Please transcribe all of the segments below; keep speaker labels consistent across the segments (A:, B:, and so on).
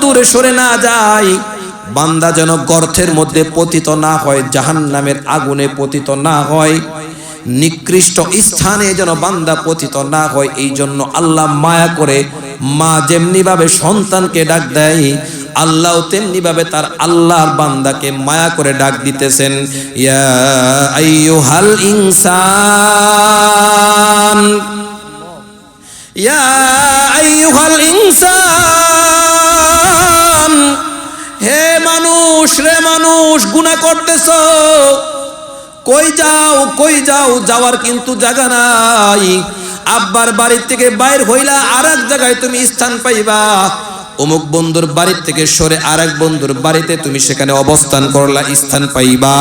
A: দূরে সরে না যায়, বান্দা যেন গর্তের মধ্যে পতিত না হয়, জাহান্নামের আগুনে পতিত না হয়, নিকৃষ্ট স্থানে যেন বান্দা পতিত না হয়। এই জন্য আল্লাহ মায়া করে, মা যেমনি ভাবে সন্তানকে ডাক দেয়, আল্লাহ তেমনি ভাবে তার আল্লাহর বান্দাকে মায়া করে ডাক দিতেছেন, ইয়া আইয়ুহাল ইনসান, ইয়া আইয়ুহাল ইনসান, হে মানুষ, রে মানুষ, গুনাহ করতেছো, কই যাও, কই যাও, যাওয়ার কিন্তু জায়গা নাই। আব্বার বাড়ি থেকে বাইর হইলা আরেক জায়গায় তুমি স্থান পাইবা, অমুক বন্ধুর বাড়ি থেকে সরে আরেক বন্ধুর বাড়িতে তুমি সেখানে অবস্থান করলা, স্থান পাইবা।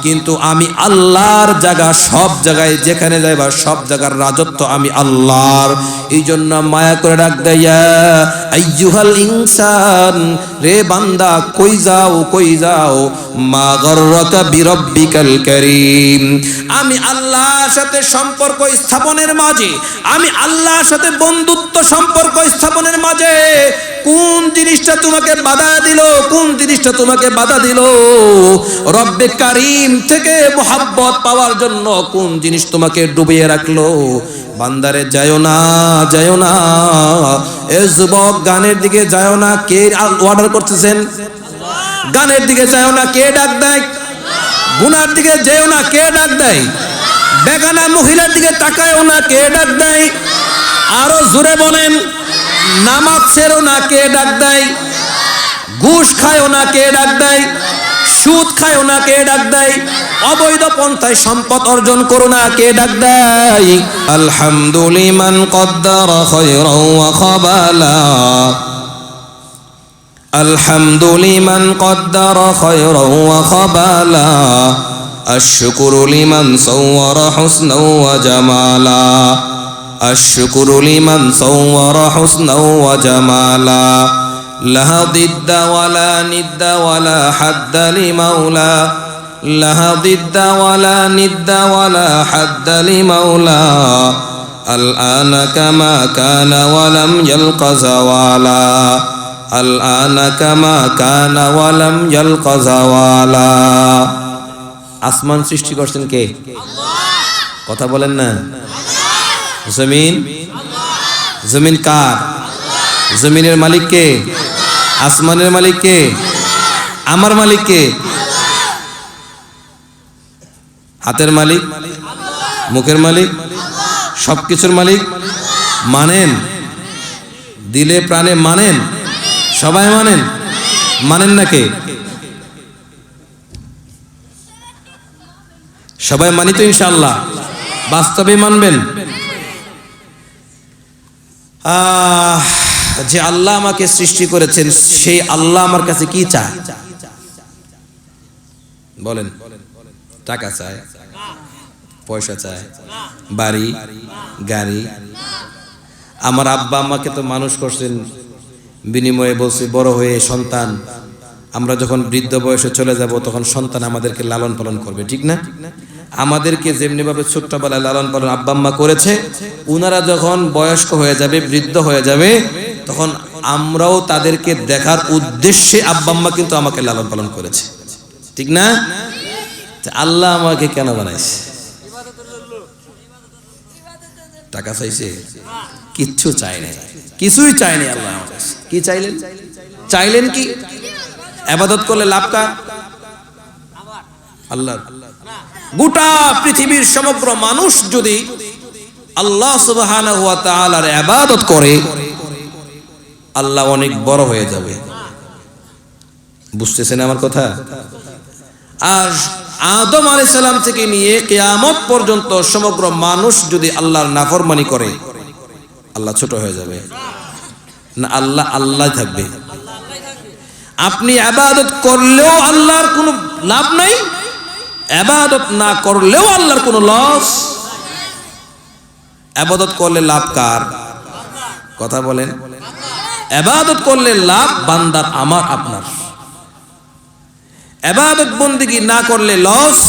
A: কিন্তু আমি আল্লাহর জায়গা, সব জায়গায় যেখানে যাইবা সব জায়গার রাজত্ব আমি আল্লাহর। এই জন্য মায়া করে ডাক দেয়া, আইয়ুহাল ইনসান, রে বান্দা কই যাও, কই যাও, মা গররাকা বিরব্বিকাল কারীম। আমি আল্লাহর সাথে সম্পর্ক স্থাপনের মাঝে, আমি আল্লাহর সাথে বন্ধুত্ব সম্পর্ক স্থাপনের মাঝে কোন জিনিসটা তোমাকে বাধা দিল, কোন জিনিসটা তোমাকে বাধা দিল? রব্বে কারীম থেকে মোহাব্বত পাওয়ার জন্য কোন জিনিস তোমাকে ডুবিয়ে রাখলো? বান্দারে যায়ও না, যায়ও না, এ যুবক গানের দিকে যায়ও না। কে অর্ডার করতেছেন? গানের দিকে যায়ও না, কে ডাক দেয়? গুনার দিকে যেও না, কে ডাক দেয়? বেগানা মহিলার দিকে তাকায়ও না, কে ডাক দেয়? আরো জোরে বলেন। নামাজ ছেড়ো না, কে ডাক দেয়? ঘুষ খায়ও না, কে ডাক দেয়? সুদ খায়ও না, কে ডাক দেয়? অবৈধ পন্থায় সম্পদ অর্জন করো না, কে ডাক দেয়? আলহামদুলিমান কদ্দারা খায়রান ওয়া খাবালা, আলহামদুলিমান কদ্দারা খায়রান ওয়া খাবালা, আশ-শুকরু লিমান সাওয়ারা হুসনান ওয়া জামালা, আশ-শুকরু লিমান সাওয়ারা হুসনান ওয়া জামালা, লাহা দিদ্দা ওয়ালা নিদ্দা ওয়ালা হাদ্দা লিমাওলা, লাহা দিদ্দা ওয়ালা নিদ্দা ওয়ালা হাদ্দা লিমাওলা, আল আনা কামা কানা ওয়ালাম ইয়ালকা যাওয়ালা, আল আনা কামা কানা ওয়ালাম ইয়ালকা যাওয়ালা। আসমান সৃষ্টি করছেন কে? আল্লাহ। কথা বলেন না। জমিন, জমিন কার? জমিনের মালিক কে? আসমানের মালিক কে? আমার মালিক কে? হাতের মালিক, মুখের মালিক, সবকিছুর মালিক। মানেন? দিলে প্রাণে মানেন? সবাই মানেন? মানেন না কে? সবাই মানি তো ইনশাআল্লাহ? বাস্তবে মানবেন? যে আল্লাহ আমাকে সৃষ্টি করেছেন সেই আল্লাহ আমার কাছে কি চায় বলেন? টাকা চায়, পয়সা চায়, বাড়ি গাড়ি? আমার আব্বা আম্মাকে তো মানুষ করছেন, বিনিময়ে বলছে বড় হয়ে সন্তান, আমরা যখন বৃদ্ধ বয়সে চলে যাব তখন সন্তান আমাদেরকে লালন পালন করবে, ঠিক না? আমাদেরকে যেমনি ভাবে ছোট্টবেলায় লালন পালন আব্বা আম্মা করেছে, উনারা যখন বয়স্ক হয়ে যাবে, বৃদ্ধ হয়ে যাবে, তখন আমরাও তাদেরকে দেখার উদ্দেশ্যে আব্বা আম্মা কিন্তু আমাকে লালন পালন করেছে, ঠিক না? আল্লাহ আমাকে কেন বানাইছে? টাকা চাইছে? কিচ্ছু চাই নাই, কিছুই চাইনি আল্লাহ আমার কাছে। কি চাইলেন? চাইলেন কি? ইবাদত করলে লাভ কার? আল্লাহ। গোটা পৃথিবীর সমগ্র মানুষ যদি আল্লাহ সুবহানাহু ওয়া তাআলার ইবাদত করে, আল্লাহ অনেক বড় হয়ে যাবে। বুঝতেছেন আমার কথা? আর আদম আলাইহিস সালাম থেকে নিয়ে কিয়ামত পর্যন্ত সমগ্র মানুষ যদি আল্লাহর নাফরমানি করে, আল্লাহ ছোট হয়ে যাবে না? আল্লাহ আল্লাহ থাকবে। আপনি ইবাদত করলেও আল্লাহর কোনো লাভ নাই, ইবাদত না করলেও আল্লাহর কোনো লস। ইবাদত করলে লাভ কার? কথা বলেন। ইবাদত করলে লাভ বান্দার, আমার, আপনার। ইবাদত বন্দেগী না করলে লস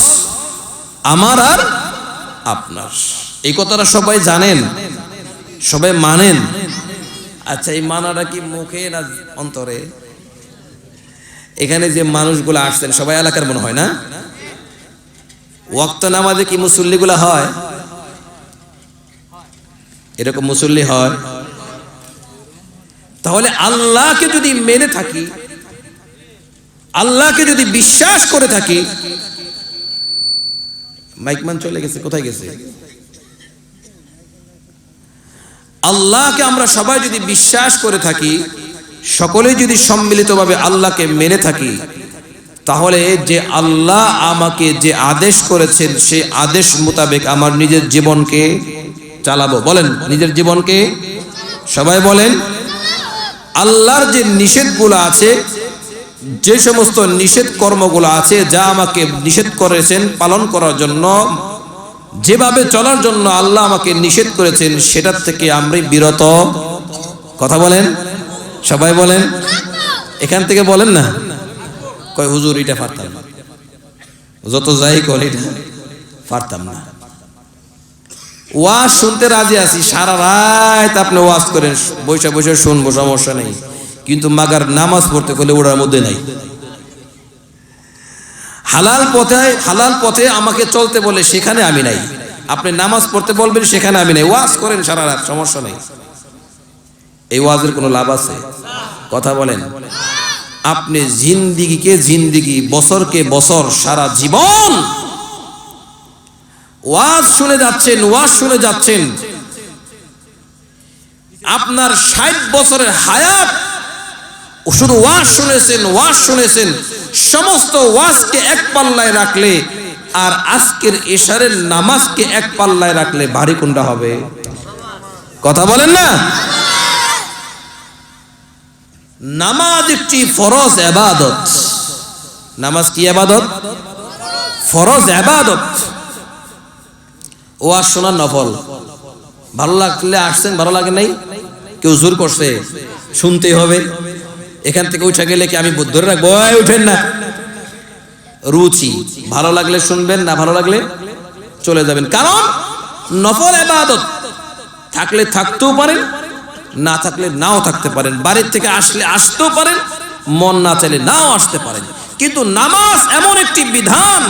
A: আমার আর আপনার। এই কথাটা সবাই জানেন, সবাই মানেন? আচ্ছা, এই মানাটা কি মুখে না অন্তরে? এখানে যে মানুষগুলো আসছেন সবাই এলাকার মনে হয় না? ওয়াক্ত নামাজে কি মুসল্লিগুলা হয়? এরকম মুসল্লি হয়? তাহলে আল্লাহকে যদি মেনে থাকি, আল্লাহকে যদি বিশ্বাস করে থাকি, মাইকমান চলে গেছে, কোথায় গেছে? আল্লাহকে আমরা সবাই যদি বিশ্বাস করে থাকি, সকলেই যদি সম্মিলিতভাবে আল্লাহকে মেনে থাকি, তাহলে যে আল্লাহ আমাকে যে আদেশ করেছেন সেই আদেশ মোতাবেক আমার নিজের জীবনকে চালাবো। বলেন, নিজের জীবনকে সবাই বলেন। আল্লাহর যে নিষেধগুলো আছে, যে সমস্ত নিষেধ কর্মগুলো আছে, যা আমাকে নিষেধ করেছেন পালন করার জন্য, যেভাবে চলার জন্য আল্লাহ আমাকে নিষেধ করেছেন, সেটার থেকে আমরা বিরত। কথা বলেন, সবাই বলেন। এখান থেকে বলেন না, কয় হুজুর এটা পারতাম না, যত যাই কল এটা পারতাম না। ওয়াজ শুনতে রাজি আছি, সারা রাত আপনি ওয়াজ করেন, বসে বসে শুনবো, সমস্যা নেই, কিন্তু মাগার নামাজ পড়তে করলে ওটার মধ্যে নাই। হালাল পথে আমাকে চলতে বলে সেখানে আমি নাই, আপনি নামাজ পড়তে বলবেন সেখানে আমি নাই, ওয়াজ করেন সারা রাত, সমস্যা নেই। এই ওয়াজের কোনো লাভ আছে? কথা বলেন। আপনি জিন্দিগিকে জিন্দিগি, বছরকে বছর, সারা জীবন ওয়াজ শুনে যাচ্ছেন, আপনার 60 বছরের হায়াত শুধু ওয়াজ শুনেছেন। সমস্ত ওয়াজকে এক পাল্লায় রাখলে আর আজকের এশারের নামাজকে এক পাল্লায় রাখলে ভারী কোনটা হবে? কথা বলেন না। নামাজ একটি ফরজ ইবাদত। নামাজ কি ইবাদত? ফরজ ইবাদত। ওয়াজ শোনা নফল। ভালো লাগলে আসছেন, ভালো লাগে নাই, কেউ জোর করছে, শুনতেই হবে। এখান থেকে উঠে গেলে কি আমি ধরে রাখবো? উঠেন না, রুচি, ভালো লাগলে শুনবেন, না ভালো লাগলে চলে যাবেন। কারণ নফল ইবাদত, থাকলে থাকতেও পারেন, না থাকলে নাও থাকতে পারেন, বাড়ির থেকে আসলে আসতেও পারেন, মন না চাইলে নাও আসতে পারেন। কিন্তু নামাজ এমন একটি বিধান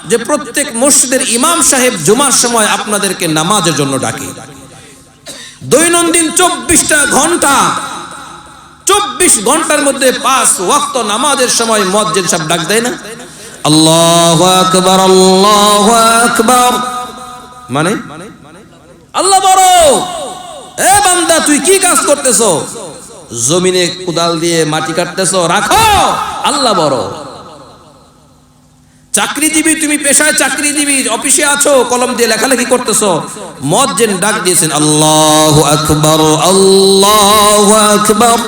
A: যে প্রত্যেক মসজিদের ইমাম সাহেব জুমার সময় আপনাদেরকে নামাজের জন্য ডাকে। দৈনন্দিন 24টা ঘন্টা, 24 ঘন্টার মধ্যে 5 ওয়াক্ত নামাজের সময় মুয়াজ্জিন সাহেব ডাক দেয় না? আল্লাহু আকবার, আল্লাহু আকবার, মানে আল্লাহ বড়। এ বান্দা, তুই কি কাজ করতেছো? জমিনে কোদাল দিয়ে মাটি কাটতেছো, রাখো, আল্লাহ বড়। চাকরিজীবী, তুমি পেশায় চাকরিজীবী, অফিসে আছো, কলম দিয়ে লেখালেখি করতেছো, মুয়াজ্জিন ডাক দিয়েছেন আল্লাহু আকবার, আল্লাহু আকবার।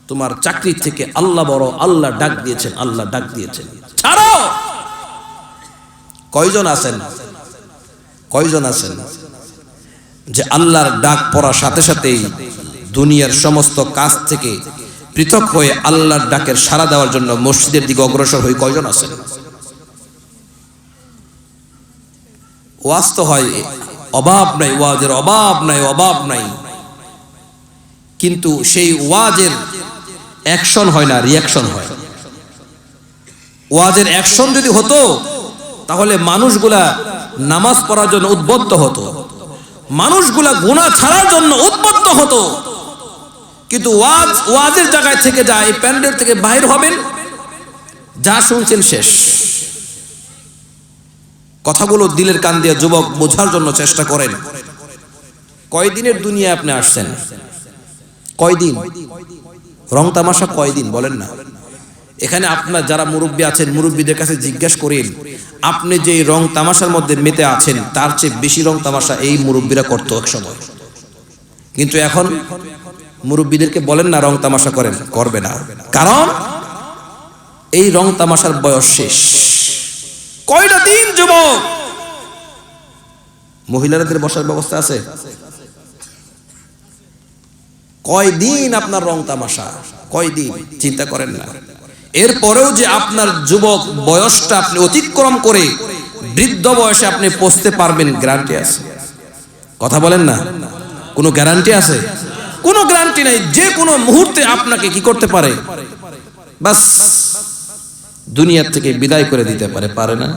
A: তোমার চাকরি থেকে আল্লাহ বড়, আল্লাহ ডাক দিয়েছেন, আল্লাহ ডাক দিয়েছেন। ছাড়ো। কয়জন আছেন যে আল্লাহর ডাক পড়ার সাথে সাথেই দুনিয়ার সমস্ত কাজ থেকে পৃথক হয়ে আল্লাহর ডাকের সাড়া দেওয়ার জন্য মসজিদের দিকে অগ্রসর হয়ে কয়জন আছেন? ওয়াজ তো হয়, অভাব নাই, ওয়াজের অভাব নাই, কিন্তু সেই ওয়াজের অ্যাকশন হয় না, রিয়াকশন হয়। ওয়াজের অ্যাকশন যদি হতো তাহলে মানুষগুলা নামাজ পড়ার জন্য উদ্বুদ্ধ হতো, মানুষগুলা গুনাহ ছাড়ার জন্য উদ্বুদ্ধ হতো। কিন্তু ওয়াজের জায়গায় থেকে যায়, এই প্যান্ডেল থেকে বাইর হবেন, যা শুনছেন শেষ। কথাগুলো দিলের কান দিয়ে যুবক বোঝার জন্য চেষ্টা করেন। কয়দিনের দুনিয়া আপনি আসছেন? কয়দিন? রং তামাশা কয়দিন বলেন না? এখানে আপনার যারা মুরব্বী আছেন, মুরব্বীদের কাছে জিজ্ঞাসা করেন, আপনি যে রং তামাশার মধ্যে মেতে আছেন তার চেয়ে বেশি রং তামাশা এই মুরব্বীরা করতো এক সময়। কিন্তু এখন মুরব্বীদেরকে বলেন না রং তামাশা করেন, করবে না। কারণ এই রং তামাশার বয়স শেষ। কয়টা দিন যুবক? মহিলাদের বসার ব্যবস্থা আছে? কয়দিন আপনার রং তামাশা? কয়দিন? চিন্তা করেন না। এরপরেও যে আপনার যুবক বয়সটা আপনি অতিক্রম করে বৃদ্ধ বয়সে আপনি পৌঁছতে পারবেন, গ্যারান্টি আছে? কথা বলেন না, কোনো গ্যারান্টি আছে? কোনো গ্যারান্টি নাই, যে কোনো মুহূর্তে আপনাকে কি করতে পারে, বাস দুনিয়ার থেকে বিদায় করে দিতে পারে। পারে না?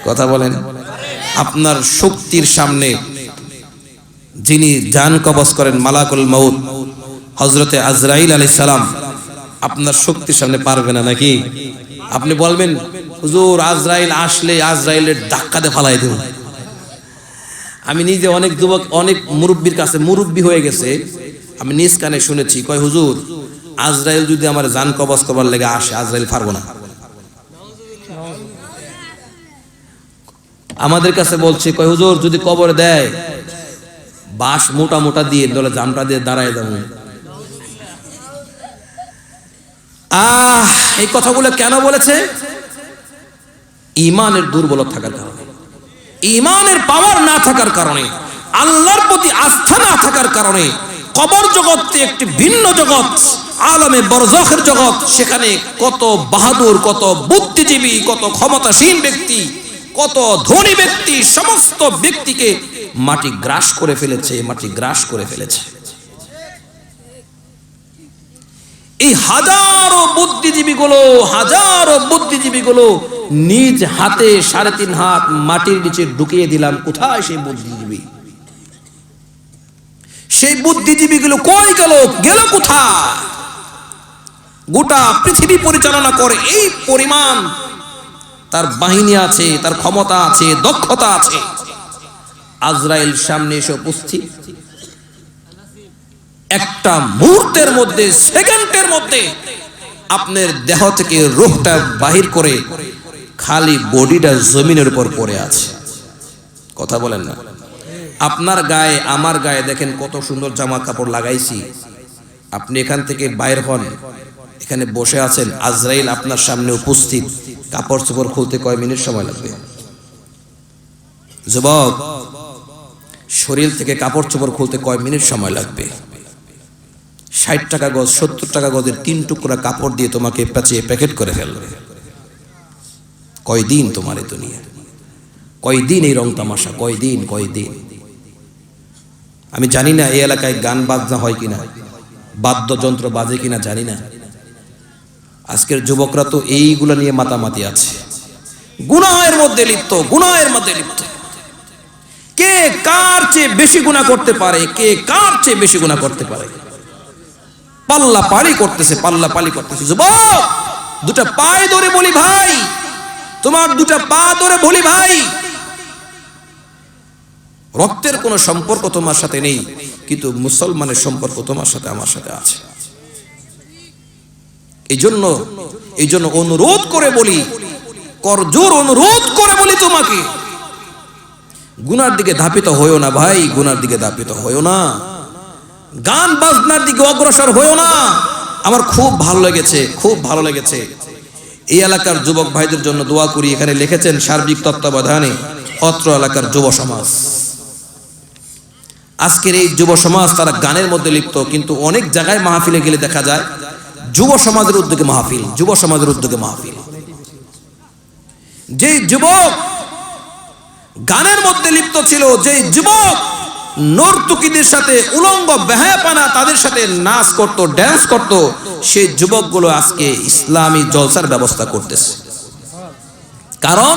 A: কথা বলেন। আপনার শক্তির সামনে যিনি জান কবজ করেন মালাকুল মউত হযরতে আজরাইল আলাইহিস সালাম, আপনার শক্তির সামনে পারবে না নাকি? আপনি বলবেন হুজুর আজরাইল আসলে আজরাইলের ধাক্কা দিয়ে ফালাই দেব। আমি নিজে অনেক যুবক, অনেক মুরব্বীর কাছে, মুরব্বী হয়ে গেছে, আমি নিজ কানে শুনেছি, কয় হুজুর আজরাইল যদি আমার জান কবজ করবার লেগে আসে, আজরাইল পারবো না। আমাদের কাছে বলছে, কয় হুজুর যদি কবর দেয় বাঁশ মোটা মোটা দিয়ে দলে জামটা দিয়ে দাঁড়ায় দেব। এই কথাগুলো কেন বলেছে? ঈমানের দুর্বলতা থাকার কারণে, ঈমানের পাওয়ার না থাকার কারণে, আল্লাহর প্রতি আস্থা না থাকার কারণে। কবর জগৎটি একটি ভিন্ন জগৎ, আলমে বরজখের জগৎ। সেখানে কত বাহাদুর, কত বুদ্ধিজীবী, কত ক্ষমতাসীন ব্যক্তি, কত ধনী ব্যক্তি, সমস্ত ব্যক্তিকে মাটি গ্রাস করে ফেলেছে, মাটি গ্রাস করে ফেলেছে। এই হাজারো বুদ্ধিজীবীগুলো নিজ হাতে 3.5 হাত মাটির নিচে ঢুকিয়ে দিলাম। কোথায় সেই বুদ্ধিজীবী? সেই বুদ্ধিজীবীগুলো কই গেল? গেল কোথায়? গোটা পৃথিবী পরিচালনা করে এই পরিমাণ তার বাহিনী আছে, তার ক্ষমতা আছে, দক্ষতা আছে। আজরাইল সামনে এসে উপস্থিত, একটা মুহূর্তের মধ্যে, সেকেন্ডের মধ্যে আপনার দেহ থেকে রূহটা বাহির করে খালি বডিটা জমিনের উপর পড়ে আছে। কথা বলেন না? আপনার গায়ে, আমার গায়ে দেখেন কত সুন্দর জামা কাপড় লাগাইছি। আপনি এখান থেকে বাইর হন, এখানে বসে আছেন, আজরাইল আপনার সামনে উপস্থিত, কাপড় চোপড় খুলতে কয় মিনিট সময় লাগবে? যুবক, শরীর থেকে কাপড় চোপড় খুলতে কয় মিনিট সময় লাগবে? 60 টাকা গজ, 70 টাকা গজের 3 টুকরা কাপড় দিয়ে তোমাকে পেঁচিয়ে প্যাকেট করে ফেলবে। কয়দিন তোমার এই দুনিয়া? কয়দিন এই রং তামাশা? কয়দিন? আমি জানি না এই এলাকায় গান বাজনা হয় কিনা, বাদ্যযন্ত্র বাজে কিনা জানি না। আজকের যুবকরা তো এইগুলো নিয়ে মাতামাতি আছে, গুনাহের মধ্যে লিপ্ত। কে কার চেয়ে বেশি গুনাহ করতে পারে, কে কার চেয়ে বেশি গুনাহ করতে পারে, পাল্লা পালি করতেছে। যুবক, দুটা পায়ে ধরে বলি ভাই, তোমার দুটা পা ধরে বলি ভাই, রক্তের কোনো সম্পর্ক তোমার সাথে নেই, কিন্তু মুসলমানের সম্পর্ক তোমার সাথে, আমার সাথে আছে। এই জন্য অনুরোধ করে বলি, করজোর অনুরোধ করে বলি তোমাকে, গুনার দিকে ধাপিত হইও না ভাই, গুনার দিকে ধাপিত হইও না, গান বাজনার দিকে অগ্রসর হইও না। আমার খুব ভালো লেগেছে এই এলাকার যুবক ভাইদের জন্য দোয়া করি। এখানে লিখেছেন সার্বিক তত্ত্বাবধানে অত্র এলাকার যুব সমাজ। আজকের এই যুব সমাজ তারা গানের মধ্যে লিপ্ত, কিন্তু অনেক জায়গায় মাহফিলে গেলে দেখা যায় যুব সমাজের উদ্যোগে মাহফিল। যে যুবক গানের মধ্যে লিপ্ত ছিল, যে যুবক নর্তকীদের সাথে উলঙ্গ বেহায়াপানা তাদের সাথে নাচ করত, ড্যান্স করত, সেই যুবকগুলো আজকে ইসলামী জলসার ব্যবস্থা করতেছে। কারণ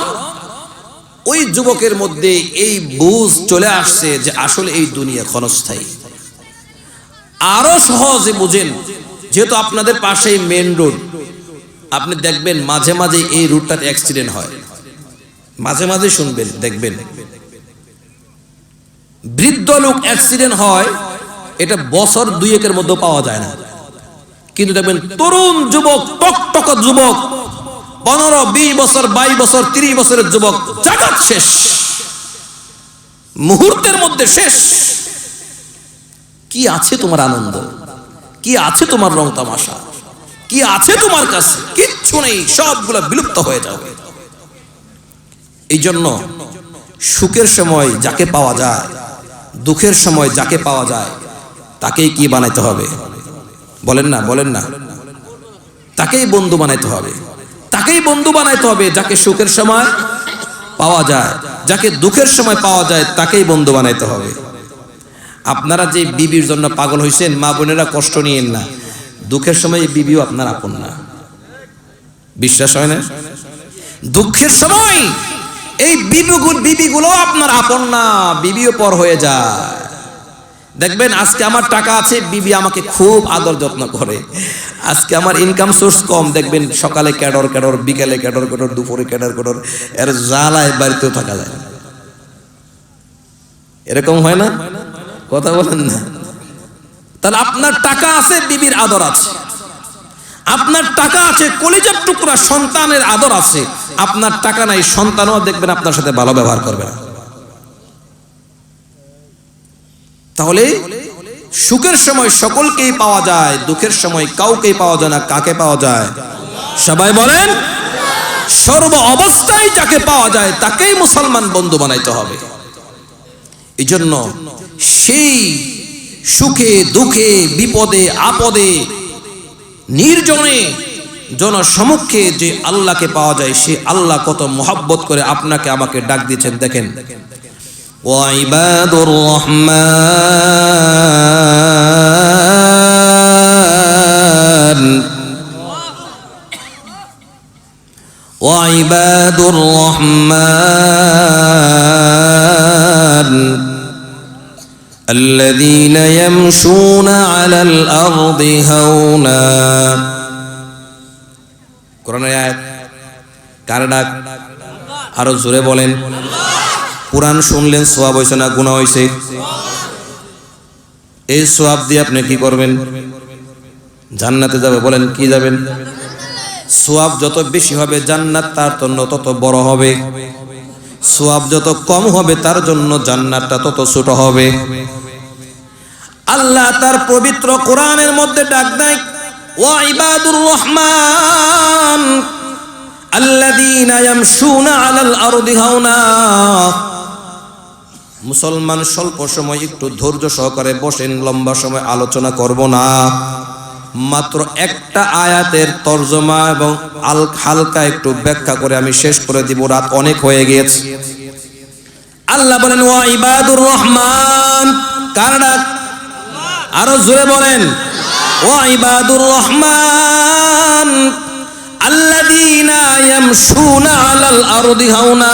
A: ওই যুবকের মধ্যে এই বুঝ চলে আসছে যে আসলে এই দুনিয়া ক্ষণস্থায়ী। আরো সহজে বুঝেন, যেহেতু আপনাদের পাশেই মেন রোড, আপনি দেখবেন মাঝে মাঝে এই রুটটাতে অ্যাক্সিডেন্ট হয়, মাঝে মাঝে শুনবেন, দেখবেন বৃদ্ধ লোক অ্যাক্সিডেন্ট হয়, এটা বছর 2-1-এর মধ্যে পাওয়া যায় না। কিন্তু দেখবেন তরুণ যুবক, টকটক যুবক, 15-20 বছর, 22 বছর, 30 বছরের যুবক, জাগাত শেষ, মুহূর্তের মধ্যে শেষ। কি আছে তোমার আনন্দ? কি আছে তোমার রং তামাশা? কি আছে তোমার কাছে? কিচ্ছু নেই, সবগুলো বিলুপ্ত হয়ে যাবে। এই জন্য সুখের সময় যাকে পাওয়া যায়, দুঃখের সময় যাকে পাওয়া যায়, তাকেই কি বানাইতে হবে? বলেন না, তাকেই বন্ধু বানাইতে হবে। যাকে সুখের সময় পাওয়া যায়, যাকে দুঃখের সময় পাওয়া যায়, তাকেই বন্ধু বানাইতে হবে। আপনারা যে বিবির জন্য পাগল হইছেন, মা বোনেরা কষ্ট নিয়েন না, দুঃখের সময় এই বিবিও আপনার আপন না। বিশ্বাস হয় না? দুঃখের সময় এই বিবিগুলো আপনার আপন না, বিবিও পর হয়ে যায়। দেখবেন আজকে আমার টাকা আছে, বিবি আমাকে খুব আদর যত্ন করে। আজকে আমার ইনকাম সোর্স কম, দেখবেন সকালে ক্যাডর ক্যাডর, বিকালে ক্যাডর ক্যাডর, দুপুরে ক্যাডর ক্যাডর, এর জ্বালায় বাড়িতেও থাকা যায় না। এরকম হয় না? কথা বলেন না। তাহলে আপনার টাকা আছে, বিবির আদর আছে। আপনার টাকা আছে, কলিজার টুকরা সন্তানের আদর আছে। আপনার টাকা নাই, সন্তানও দেখবেন আপনার সাথে ভালো ব্যবহার করবে না। তাহলে সুখের সময় সকলকেই পাওয়া যায়, দুঃখের সময় কাউকেই পাওয়া যায় না। কাকে পাওয়া যায়? সবাই বলেন। সর্ব অবস্থায় যাকে পাওয়া যায় তাকেই মুসলমান বন্ধু বানাইতে হবে। এই জন্য সেই সুখে দুঃখে বিপদে আপদে নির্জনে জনসমক্ষে যে আল্লাহকে পাওয়া যায়, সে আল্লাহ কত মহব্বত করে আপনাকে আমাকে ডাক দিয়েছেন। দেখেন, ওয়াইবাদুর রহমান ওয়াইবাদুর রহমান الذين يمشون على الأرض هونا। কোরআনের আয়াত, কার ডাক? আরো জোরে বলেন। কোরআন শুনলেন, সওয়াব হইছে না গুনাহ হইছে? এই সওয়াব দিয়ে আপনি কি করবেন? জান্নাতে যাবে। বলেন কি যাবেন? সওয়াব যত বেশি হবে জান্নাত তার জন্য তত বড় হবে, সওয়াব যত কম হবে তার জন্য জান্নাতটা তত ছোট হবে। আল্লাহ তার পবিত্র কোরআনের মধ্যে ডাক দেয়, ওয়া ইবাদুর রহমান আল্লাযীনা ইয়ামশুনা আলাল আরদি হাওনা। মুসলমান স্বল্প সময় একটু ধৈর্য সহকারে বসেন, লম্বা সময় আলোচনা করব না। মাত্র একটা আয়াতের তরজমা এবং হালকা একটু ব্যাখ্যা করে আমি শেষ করে দিব, রাত অনেক হয়ে গিয়েছে। আল্লাহ বলেন, ওয়া ইবাদুর রহমান, কার ডাক? আরো জোরে বলেন। ওয়া ইবাদুর রহমান আল্লাযীনা ইয়ামশুনা আলাল আরদি হাওনা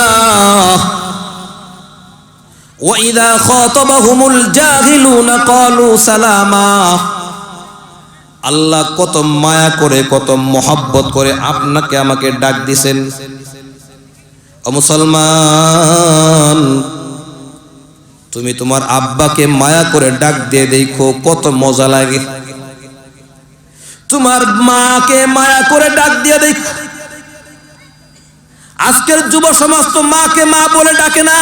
A: ওয়া ইযা খাতাবাহুমুল জাহিলুনা ক্বালু সালামা। আল্লাহ কত মায়া করে, কত মহব্বত করে আপনাকে আমাকে ডাক দিছেন। ও মুসলমান, তুমি তোমার আব্বাকে মায়া করে ডাক দিয়ে দেখো কত মজা লাগে। তোমার মাকে মায়া করে ডাক দিয়ে দেখো। আজকের যুব সমাজ তো মাকে মা বলে ডাকে না,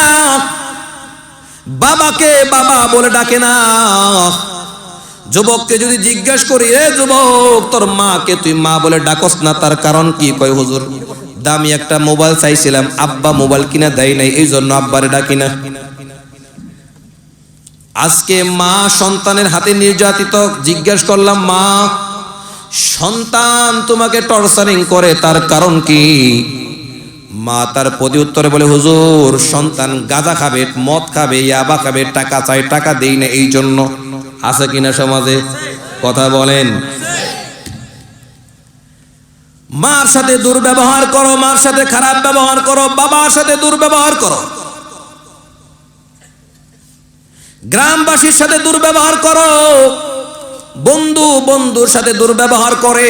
A: বাবাকে বাবা বলে ডাকে না। যুবককে যদি জিজ্ঞেস করি, এ যুবক, তোর মাকে তুই মা বলে ডাকস না, তার কারণ কি? কয়, হুজুর দামি একটা মোবাইল চাইছিলাম, আব্বা মোবাইল কিনা দেয় নাই, এই জন্য আব্বারে ডাকি না। আজকে মা সন্তানের হাতে নির্যাতিত। জিজ্ঞেস করলাম, মা, সন্তান তোমাকে টর্চারিং করে, তার কারণ কি? মা তার প্রতি উত্তরে বলে, হুজুর সন্তান গাঁজা খাবে, মদ খাবে, ইয়াবা খাবে, টাকা চাই, টাকা দেই না, এই জন্য। আছে কিনা সমাজে? কথা বলেন। মার সাথে দুর্ব্যবহার করো, মার সাথে খারাপ ব্যবহার করো, বাবার সাথে দুর্ব্যবহার করো, গ্রামবাসীর সাথে দুর্ব্যবহার করো, বন্ধুর সাথে দুর্ব্যবহার করে।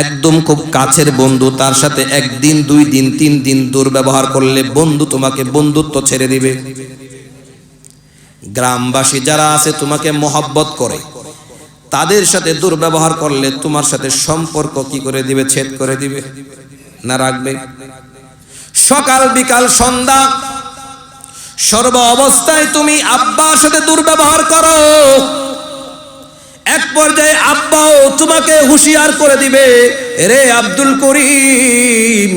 A: একদম খুব কাছের বন্ধু, তার সাথে একদিন, 2 দিন, 3 দিন দুর্ব্যবহার করলে বন্ধু তোমাকে বন্ধুত্ব ছেড়ে দিবে। গ্রামবাসী যারা আছে তোমাকে মহব্বত করে, তাদের সাথে দুর্ব্যবহার করলে তোমার সাথে সম্পর্ক কি করে দিবে? ছেদ করে দিবে না রাখবে? সকাল বিকাল সন্ধ্যা সর্ব অবস্থায় তুমি আব্বার সাথে দুর্ব্যবহার করো, এক পর্যায়ে আব্বাও তোমাকে হুঁশিয়ার করে দিবে, রে আব্দুল করিম,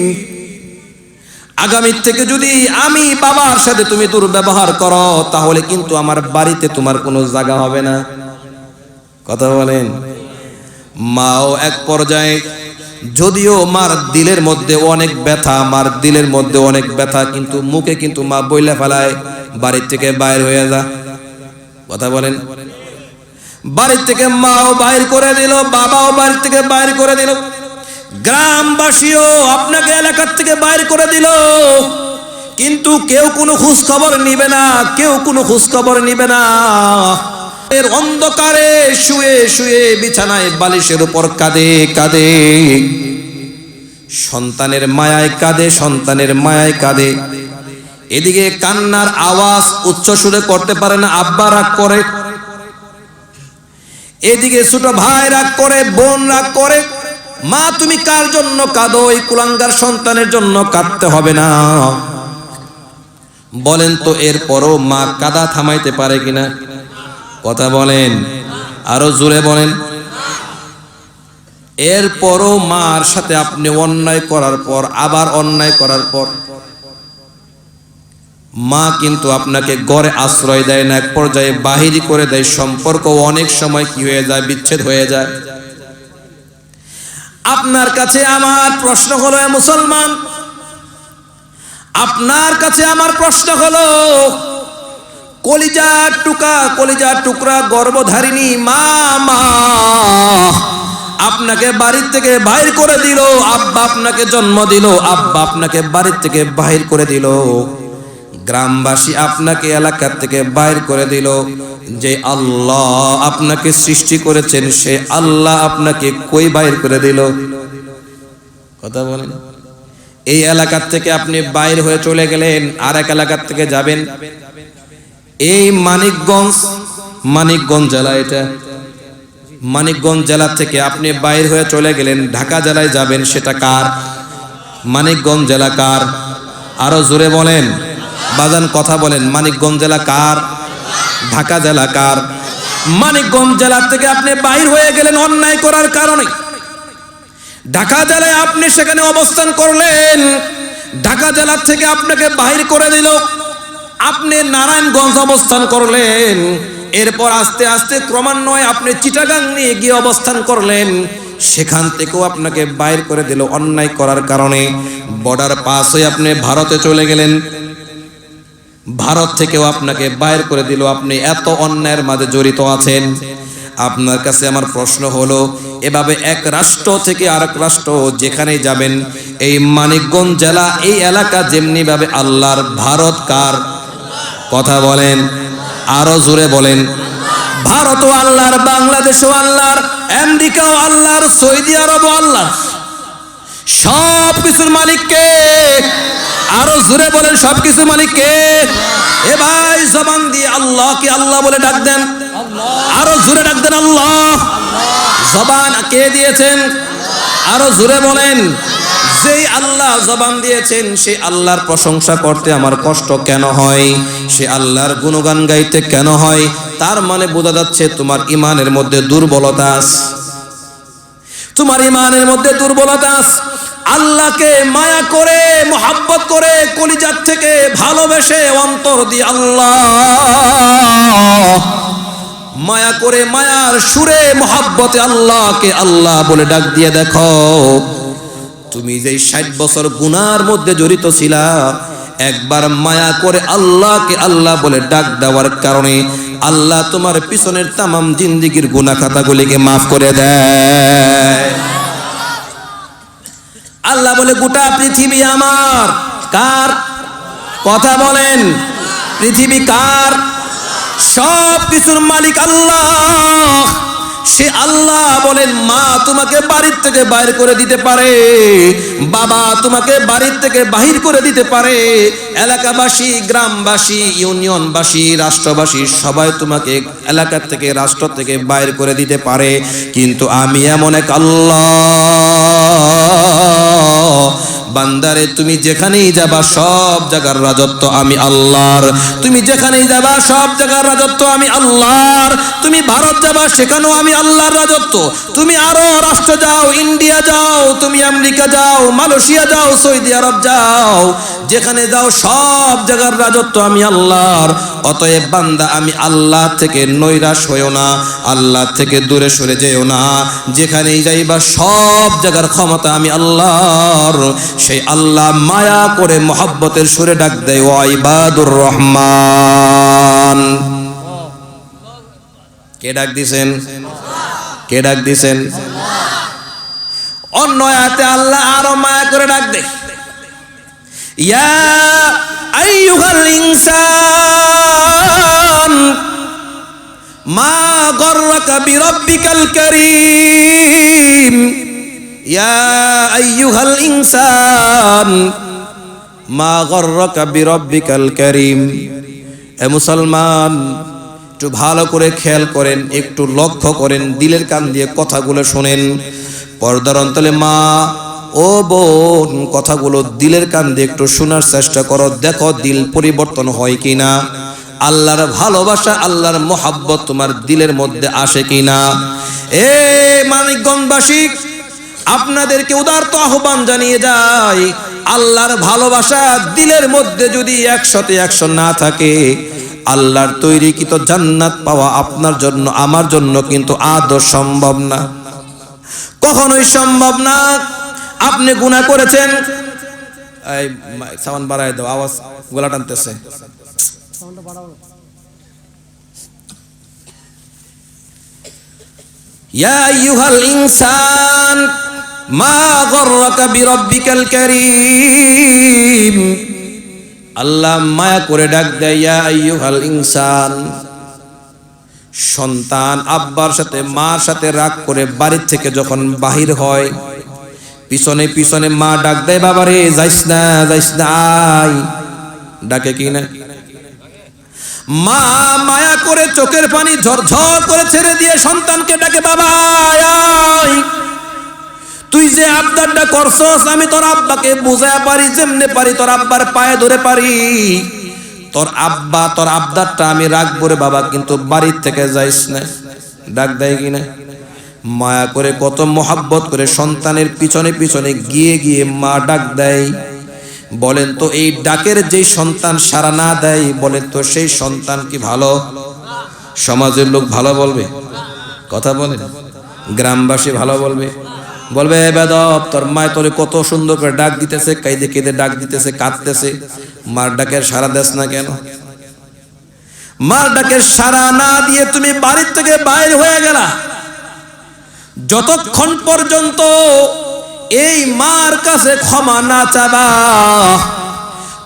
A: আগামী থেকে যদি আমি বাবার সাথে তুমি দুর্ব্যবহার করো, তাহলে কিন্তু আমার বাড়িতে তোমার কোনো জায়গা হবে না। কথা বলেন। মাও এক পর্যায়ে, যদিও মার দিলের মধ্যে অনেক ব্যথা, মার দিলের মধ্যে অনেক ব্যথা, কিন্তু মুখে কিন্তু মা বইলা ফেলায়, বাড়ি থেকে বাইর হয়ে যা। কথা বলেন। বাড়ি থেকে মাও বাইর করে দিল, বাবাও বাড়ি থেকে বাইর করে দিল, গ্রামবাসীও আপনাকে এলাকার থেকে বাইর করে দিল, কিন্তু কেউ কোনো খোঁজ খবর নিবে না, কেউ কোনো খোঁজ খবর নিবে না। এর অন্ধকারে শুয়ে শুয়ে বিছানায় বালিশের উপর কাঁদে কাঁদে, সন্তানের মায়ায় কাঁদে, সন্তানের মায়ায় কাঁদে। এদিকে কান্নার আওয়াজ উচ্চ সুরে করতে পারে না, আব্বা রাগ করে। এদিকে ছোট ভাই রাগ করে, বোন রাগ করে। মা তুমি কার জন্য কাঁদো? এই কুলাঙ্গার সন্তানের জন্য কাঁদতে হবে না। বলেন তো এরপরও মা কাঁদা থামাইতে পারে কিনা? কথা বলেন, আরো জোরে বলেন। এরপরও মার সাথে আপনি অন্যায় করার পর, আবার অন্যায় করার পর মা কিন্তু আপনাকে ঘরে আশ্রয় দেয় না, এক পর্যায়ে বাহিরি করে দেয়। সম্পর্ক অনেক সময় কি হয়ে যায়? বিচ্ছেদ হয়ে যায়। আপনার কাছে আমার প্রশ্ন হলো, মুসলমান, আপনার কাছে আমার প্রশ্ন হলো, কলিজার টুকরা গর্ভধারিণী মা আপনাকে বাড়ির থেকে বাহির করে দিল, আব্বা আপনাকে জন্ম দিল, আব্বা আপনাকে বাড়ির থেকে বাহির করে দিল, গ্রামবাসী আপনাকে এলাকার থেকে বাইর করে দিল। যে আল্লাহ আপনাকে সৃষ্টি করেছেন সে আল্লাহ আপনাকে কই বাইর করে দিল? কথা বলেন। এই এলাকার থেকে আপনি বাইর হয়ে চলে গেলেন, আর এক এলাকার থেকে যাবেন। এই মানিকগঞ্জ জেলা, এটা মানিকগঞ্জ জেলা থেকে আপনি বাইর হয়ে চলে গেলেন, ঢাকা জেলায় যাবেন। সেটা কার? মানিকগঞ্জ জেলা কার? আরো জোরে বলেন বাজান, কথা বলেন। মানিকগঞ্জ জেলা কার? ঢাকা জেলা কার? মানিকগঞ্জ জেলা থেকে আপনি বাইর হয়ে গেলেন অন্যায় করার কারণে। ঢাকা জেলায় আপনি সেখানে অবস্থান করলেন, ঢাকা জেলা থেকে আপনাকে বাহির করে দিল, আপনি নারায়ণগঞ্জ অবস্থান করলেন। এরপর আস্তে আস্তে ক্রমান্বয়ে আপনি চিটাগাং নিয়ে গিয়ে অবস্থান করলেন, সেখান থেকেও আপনাকে বাইর করে দিল অন্যায় করার কারণে। বর্ডার পাস হয়ে আপনি ভারতে চলে গেলেন, ভারত থেকেও আপনাকে বাইর করে দিল। আপনি এত অন্যায়ের মাঝে জড়িত আছেন। আপনার কাছে আমার প্রশ্ন হলো, এভাবে এক রাষ্ট্র থেকে আরেক রাষ্ট্র যেখানেই যাবেন, এই মানিকগঞ্জ জেলা, এই এলাকা যেমনি ভাবে আল্লাহর, ভারত কার? কথা বলেন, আরো জোরে বলেন। ভারতও আল্লাহর, বাংলাদেশও আল্লাহর, আমেরিকাও আল্লাহর, সৌদি আরবও আল্লাহর। সব কিছুর মালিক কে? আরো জোরে বলেন, সব কিছু মালিক কে? এ ভাই জবান দিয়ে আল্লাহকে আল্লাহ বলে ডাক দেন, আরো জোরে ডাক দেন আল্লাহ। জবান কে দিয়েছেন? আরো জোরে বলেন। যেই আল্লাহ জবান দিয়েছেন সেই আল্লাহর প্রশংসা করতে আমার কষ্ট কেন হয়? সে আল্লাহর গুণগান গাইতে কেন হয়? তার মানে বোঝা যাচ্ছে তোমার ইমানের মধ্যে দুর্বলতা আছে, তোমার ইমানের মধ্যে দুর্বলতা আছে। আল্লাহকে মায়া করে, মোহাব্বত করে, কলিজার থেকে ভালোবেসে, অন্তর দিয়ে আল্লাহ মায়া করে, মায়ার সুরে মোহাব্বতে আল্লাহকে আল্লাহ বলে ডাক দিয়ে দেখো। তুমি যে 60 বছর গুনার মধ্যে জড়িত ছিলা, একবার মায়া করে আল্লাহকে আল্লাহ বলে ডাক দেওয়ার কারণে আল্লাহ তোমার পিছনের তামাম জিন্দেগির গুনাহ খাতাগুলিকে মাফ করে দেয়। আল্লাহ বলে গোটা পৃথিবী আমার। কার? কথা বলেন। পৃথিবী কার? সব কিছুর মালিক আল্লাহ। সে আল্লাহ বলেন, মা তোমাকে বাড়ির থেকে বাইর করে দিতে পারে, বাবা তোমাকে বাড়ির থেকে বাহির করে দিতে পারে, এলাকাবাসী, গ্রামবাসী, ইউনিয়নবাসী, রাষ্ট্রবাসী সবাই তোমাকে এলাকা থেকে, রাষ্ট্র থেকে বাইর করে দিতে পারে। কিন্তু আমি এমন এক আল্লাহ, বান্দারে তুমি যেখানেই যাবা সব জায়গার রাজত্ব আমি আল্লাহর। তুমি যেখানেই যাবা সব জায়গার রাজত্ব আমি আল্লাহর। তুমি তুমি ভারত যাবা, সেখানেও আমি আল্লাহর রাজত্ব। তুমি আরো রাষ্ট্র যাও, ইন্ডিয়া যাও, তুমি আমেরিকা যাও, মালয়েশিয়া যাও, সৌদি আরব যাও, যেখানে যাও সব জায়গার রাজত্ব আমি আল্লাহর। অতএব বান্দা, আমি আল্লাহ থেকে নৈরাশ হইও না, আল্লাহ থেকে দূরে সরে যেও না। যেখানেই যাইবা সব জায়গার ক্ষমতা আমি আল্লাহর। সেই আল্লাহ মায়া করে মহব্বতের সুরে ডাক দেয়, ওয়া ইবাদুর রহমান। কে ডাক দিছেন? কে ডাক দিছেন? অন্য আয়াতে আল্লাহ আরো মায়া করে ডাক দেয়, ইয়া আইয়ুহাল ইনসান মা গররাকা বিরাব্বিকাল কারীম। ইয়া আইয়ুহাল ইনসান মা গররাকা বিরাব্বিকাল কারীম। এ মুসলমান, একটু ভালো করে খেয়াল করেন, একটু লক্ষ্য করেন, দিলের কান দিয়ে কথাগুলো শোনেন। পর্দার অন্তলে মা ও বোন, কথাগুলো দিলের কান দিয়ে একটু শোনার চেষ্টা করো, দেখো দিল পরিবর্তন হয় কিনা, আল্লাহর ভালোবাসা, আল্লাহর মোহাব্বত তোমার দিলের মধ্যে আসে কিনা। এ মানিকগঞ্জবাসী, আপনাদেরকে উদারত আহ্বান জানিয়ে যায়, আল্লাহর ভালোবাসা দিলের মধ্যে যদি 100-100 না থাকে, আল্লাহর তৈরিকৃত জান্নাত পাওয়া আপনার জন্য, আমার জন্য কিন্তু আদৌ সম্ভব না, কখনোই সম্ভব না। আপনি গুনাহ করেছেন, এই সাউন্ড বাড়ায় দাও, আওয়াজ গলা টানতেছে। ইয়া আইয়ুহাল ইনসান মা গররাকা বিরাব্বিকাল কারীম। আল্লাহ মায়া করে ডাক দেয়, ইয়া আইয়ুহাল ইনসান। সন্তান আব্বার সাথে মার সাথে রাগ করে বাড়ির থেকে যখন বাহির হয়, পিছনে পিছনে মা ডাক দেয়, বাবা রে যাইস না, যাইস না, আয়। ডাকে কি না? মা মায়া করে চোখের পানি ঝরঝর করে ছেড়ে দিয়ে সন্তানকে ডাকে, বাবা আয়। তুই যে আবদারটা করছস, আমি তোর আব্বাকে বুঝায় পারি, যেমনে পারি তোর আব্বার পায়ে ধরে পারি। তোর আব্বা, তোর আবদারটা আমি রাখবো রে বাবা, কিন্তু বাড়ির থেকে যাইস না। ডাক দেয় কিনা? মায়া করে, কত মোহাব্বত করে সন্তানের পিছনে পিছনে গিয়ে গিয়ে মা ডাক দেয়। বলেন তো, এই ডাকের যেই সন্তান সাড়া না দেয়, বলেন তো সেই সন্তান কি ভালো? সমাজের লোক ভালো বলবে? কথা বলেন, গ্রামবাসী ভালো বলবে? বলবে বেদব, তোর মায় তোরে কত সুন্দর করে ডাক দিতেছে, কাইদে কেঁদে ডাক দিতেছে, কাঁদতেছে, মার ডাকের সাড়া দেস না কেন? মার ডাকের সাড়া না দিয়ে তুমি বাড়ির থেকে বাইরে হয়ে গেলা, যতক্ষণ পর্যন্ত এই মার কাছে ক্ষমা না চাবা,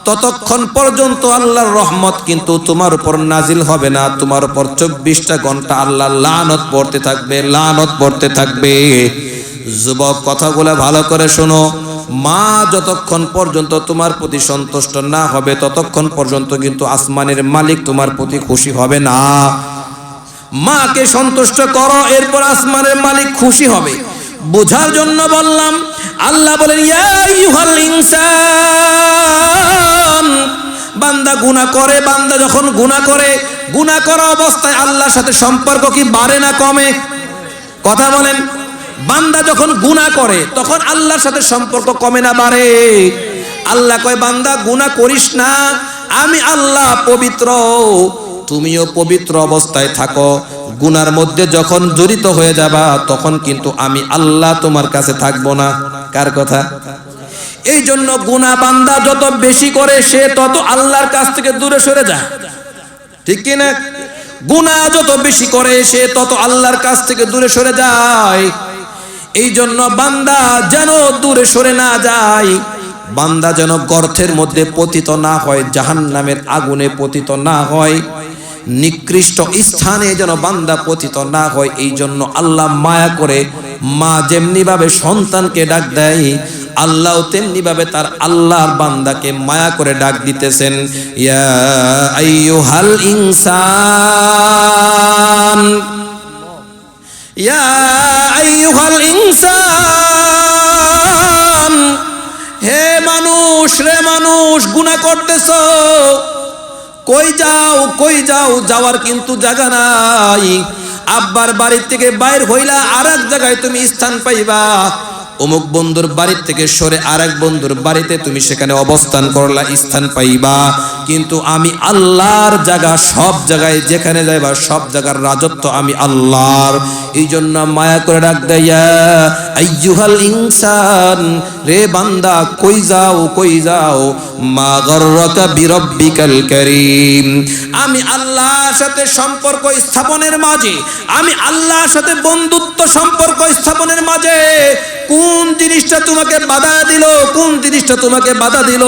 A: ততক্ষণ পর্যন্ত আল্লাহর রহমত কিন্তু তোমার উপর নাজিল হবে না। তোমার উপর 24টা ঘন্টা আল্লাহর লানত পড়তে থাকবে, লানত পড়তে থাকবে। যুবক, কথাগুলো ভালো করে শোনো। মা যতক্ষণ পর্যন্ত তোমার প্রতি সন্তুষ্ট না হবে, ততক্ষণ পর্যন্ত কিন্তু আসমানের মালিক তোমার প্রতি খুশি হবে না। মাকে সন্তুষ্ট করো, এরপর আসমানের মালিক খুশি হবে। বোঝার জন্য বললাম, আল্লাহ বলেন, ইয়া আইয়ুহাল ইনসান। বান্দা গুনাহ করে, বান্দা যখন গুনাহ করে, গুনাহ করা অবস্থায় আল্লাহর সাথে সম্পর্ক কি বাড়ে না কমে? কথা বলেন। বান্দা যখন গুনাহ করে, তখন আল্লাহর সাথে সম্পর্ক কমে না বাড়ে? আল্লাহ কয়, বান্দা গুনাহ করিস না, আমি আল্লাহ পবিত্র, তুমিও পবিত্র অবস্থায় থাকো। গুনার মধ্যে যখন জড়িত হয়ে যাবা, তখন কিন্তু আমি আল্লাহ তোমার কাছে থাকবো না। কার কথা? এই জন্য গুনাহ বান্দা যত বেশি করে, সে তত আল্লাহর কাছ থেকে দূরে সরে যায়, ঠিক কি না? গুনাহ যত বেশি করে, সে তত আল্লাহর কাছ থেকে দূরে সরে যায়। এই জন্য বান্দা যেন দূরে সরে না যায়, বান্দা যেন গর্তের মধ্যে পতিত না হয়, জাহান্নামের আগুনে পতিত না হয়, নিকৃষ্ট স্থানে যেন বান্দা পতিত না হয়। এই জন্য আল্লাহ মায়া করে, মা যেমনি ভাবে সন্তানকে ডাক দেয়, আল্লাহ তেমনি ভাবে তার আল্লাহর বান্দাকে মায়া করে ডাক দিতেছেন, ইয়া আইয়ুহাল ইনসান, ইয়া আইয়ুহাল ইনসান। হে মানুষ, রে মানুষ, গুনাহ করতেছো, কই যাও, কই যাও, যাওয়ার কিন্তু জায়গা নাই। আব্বার বাড়ি থেকে বাইর হইলা আরেক জায়গায় তুমি স্থান পাইবা, অমুক বন্ধুর বাড়ি থেকে সরে আরেক বন্ধুর বাড়িতে তুমি সেখানে অবস্থান করলা, স্থান পাইবা। কিন্তু আমি আল্লাহর জায়গা, সব জায়গায় যেখানে যাইবা সব জায়গার রাজত্ব আমি আল্লাহর। এই জন্য মায়া করে ডাক দেয়া, আইয়ুহাল ইনসান, রে বান্দা কই যাও কই যাও, মা গররাকা বিরব্বিকাল কারীম। আমি আল্লাহর সাথে সম্পর্ক স্থাপনের মাঝে, আমি আল্লাহর সাথে বন্ধুত্ব সম্পর্ক স্থাপনের মাঝে কোন জিনিসটা তোমাকে বাধা দিল, কোন জিনিসটা তোমাকে বাধা দিল?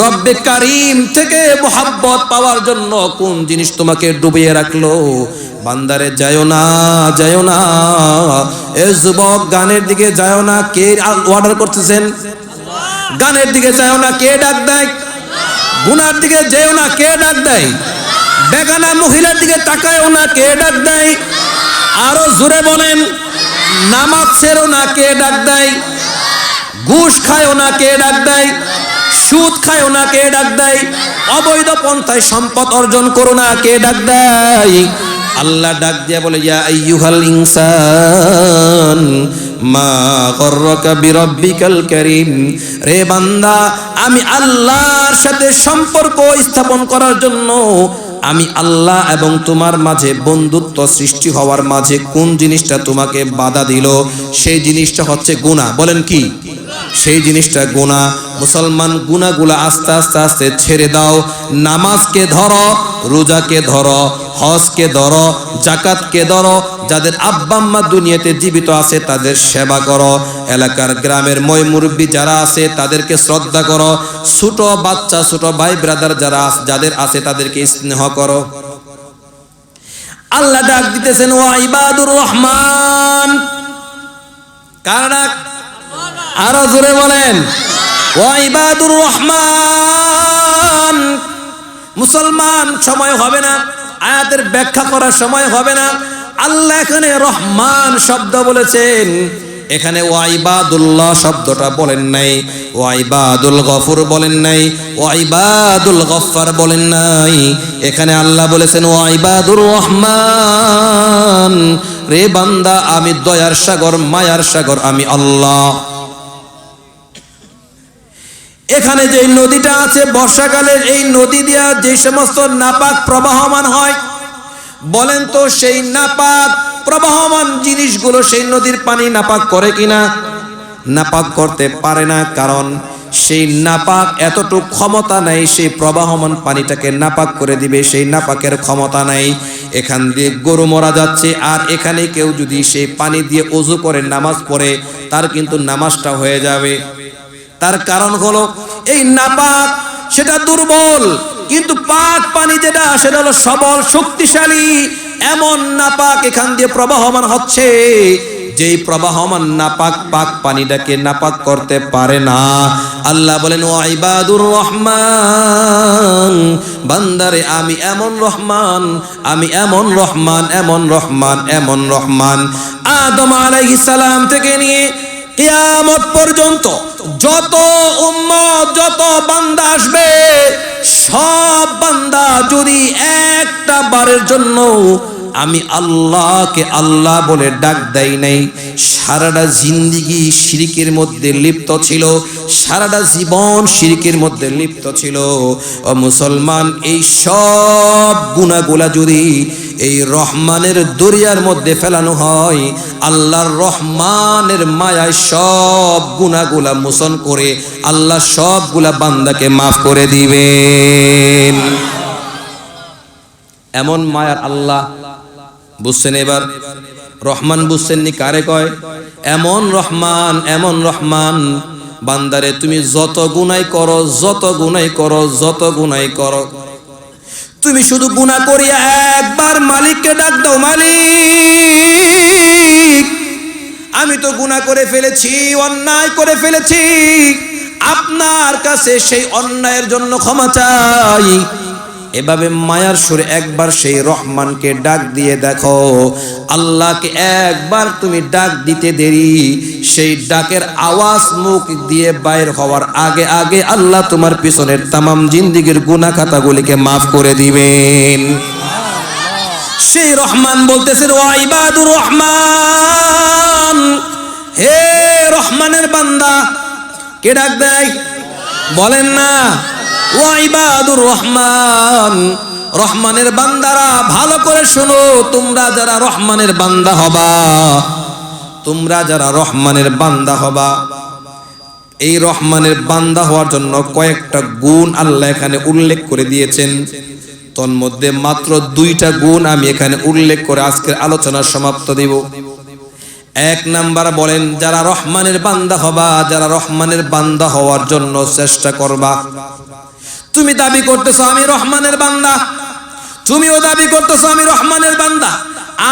A: রব্বে কারীম থেকে মোহাব্বত পাওয়ার জন্য কোন জিনিস তোমাকে ডুবিয়ে রাখলো? বান্দারে যায়ও না, যায়ও না, এ যুবক গানের দিকে যায়ও না। কে অর্ডার করতেছেন? গানের দিকে যায়ও না, কে ডাক দেয়? গুনার দিকে যেও না, কে ডাক দেয়? বেগানা মহিলার দিকে তাকায়ও না, কে ডাক দেয়? আরো জোরে বলেন। নামাজ ছেড়ো না, কে ডাক দেয়? ঘুষ খায়ও না, কে ডাক দেয়? সুদ খায়ও না, কে ডাক দেয়? অবৈধ পন্থায় সম্পদ অর্জন করো না, কে ডাক দেয়? আল্লাহ ডাক দিয়ে বলে, ইয়া আইয়ুহাল ইনসান মা গররাকা বিরব্বিকাল কারীম। রে বান্দা, আমি আল্লাহর সাথে সম্পর্ক স্থাপন করার জন্য আমি আল্লাহ এবং তোমার মাঝে বন্ধুত্ব সৃষ্টি হওয়ার মাঝে কোন জিনিসটা তোমাকে বাধা দিল? সেই জিনিসটা হচ্ছে গুনাহ। বলেন কি? সেই জিনিসটা গুনাহ। মুসলমান গুনাহগুলো আস্তে আস্তে আস্তে ছেড়ে দাও। নামাজকে ধরো, রোজাকে ধরো, হজকে ধরো, যাকাতকে ধরো। যাদের আব্বা আম্মা দুনিয়াতে জীবিত আছে তাদের সেবা করো। এলাকার গ্রামের মই মুরব্বী যারা আছে তাদেরকে শ্রদ্ধা করো। ছোট বাচ্চা, ছোট ভাই ব্রাদার যারা যাদের আছে তাদেরকে স্নেহ করো। আল্লাহ ডাক দিতেছেন, ওয়া ইবাদুর রহমান। কার ডাক? আরো জোরে বলেন, ওয়া ইবাদুর রহমান। মুসলমান, সময় হবে না, আয়াতের ব্যাখ্যা করার সময় হবে না। আল্লাহ এখানে রহমান শব্দ বলেছেন, এখানে ওয়াইবাদুল্লাহ শব্দটা বলেন নাই, ওয়াইবাদুল গফুর বলেন নাই, ওয়াইবাদুল গফফার বলেন নাই। এখানে আল্লাহ বলেছেন ওয়াইবাদুর রহমান। রে বান্দা, আমি দয়ার সাগর, মায়ার সাগর, আমি আল্লাহ। এখানে যে নদীটা আছে বর্ষাকালে, এই নদী দিয়া যে সমস্ত নাপাক প্রবাহমান হয়, বলেন তো সেই নাপাক প্রবাহমান জিনিসগুলো সেই নদীর পানি নাপাক করে কিনা? নাপাক করতে পারে না, কারণ সেই নাপাক এতটুকু ক্ষমতা নাই সেই প্রবাহমান পানিটাকে নাপাক করে দিবে, সেই নাপাকের ক্ষমতা নাই। এখান দিয়ে গরু মরা যাচ্ছে, আর এখানে কেউ যদি সেই পানি দিয়ে ওযু করে নামাজ পড়ে তার কিন্তু নামাজটা হয়ে যাবে। তার কারণ হলো এই নাপাক সেটা দুর্বল, কিন্তু পাক পানি যেটা সেটা হলো সবল, শক্তিশালী। এমন নাপাক এখান দিয়ে প্রবাহমান হচ্ছে, যেই প্রবাহমান নাপাক পাক পানিটাকে নাপাক করতে পারে না। আল্লাহ বলেন ওয়াইবাদুর রহমান। বান্দারে, আমি এমন রহমান, আমি এমন রহমান, এমন রহমান, এমন রহমান। আদম আলাইহিস সালাম থেকে নিয়ে কিয়ামত পর্যন্ত যত উম্মত, যত বান্দা আসবে, সব বান্দা যদি একটা বারের জন্য আমি আল্লাহকে আল্লাহ বলে ডাক দেয় নাই, সারাটা জিন্দেগি শিরকের মধ্যে লিপ্ত ছিল, সারাটা জীবন শিরকের মধ্যে লিপ্ত ছিল। ও মুসলমান, এই সব গুনাহগুলা যদি এই রহমানের দরিয়ার মধ্যে ফেলানো হয়, আল্লাহর রহমানের মায়ায় সব গুনাহগুলা মোচন করে আল্লাহ সবগুলা বান্দাকে মাফ করে দিবেন। এমন মায়ার আল্লাহ। বুঝছেন? এবার রহমান বুঝছেন নি? কারে কয়? এমন রহমান, এমন রহমান। বান্দারে, তুমি যত গুনাহ করো, যত গুনাহ করো, যত গুনাহ করো, তুমি শুধু গুনাহ করিয়া একবার মালিককে ডাক দাও, মালিক আমি তো গুনাহ করে ফেলেছি, অন্যায় করে ফেলেছি, আপনার কাছে সেই অন্যায়ের জন্য ক্ষমা চাই। এভাবে মায়ার সুরে একবার সেই রহমানকে ডাক দিয়ে দেখো। আল্লাহকে একবার তুমি ডাক দিতে দেরি, সেই ডাকের আওয়াজ মুখ দিয়ে বাইর হওয়ার আগে আগে আল্লাহ তোমার পিছনের তামাম জিন্দেগীর গুনাহ খাতাগুলিকে মাফ করে দিবেন। সেই রহমান বলতেছেন ওয়া ইবাদুর রহমান, হে রহমানের বান্দা। কে ডাক দেয় বলেন না? ওয়া ইবাদুর রহমান, রহমানের বান্দারা ভালো করে শোনো, তোমরা যারা রহমানের বান্দা হবা, তোমরা যারা রহমানের বান্দা হবা, এই রহমানের বান্দা হওয়ার জন্য কয়েকটা গুণ আল্লাহ এখানে উল্লেখ করে দিয়েছেন। তন্মধ্যে মাত্র 2টা গুণ আমি এখানে উল্লেখ করে আজকের আলোচনা সমাপ্ত দেব। 1 নাম্বার বলেন, যারা রহমানের বান্দা হবা, যারা রহমানের বান্দা হওয়ার জন্য চেষ্টা করবা। তুমি দাবি করতেছো আমি রহমানের বান্দা, তুমিও দাবি করতেছো আমি রহমানের বান্দা,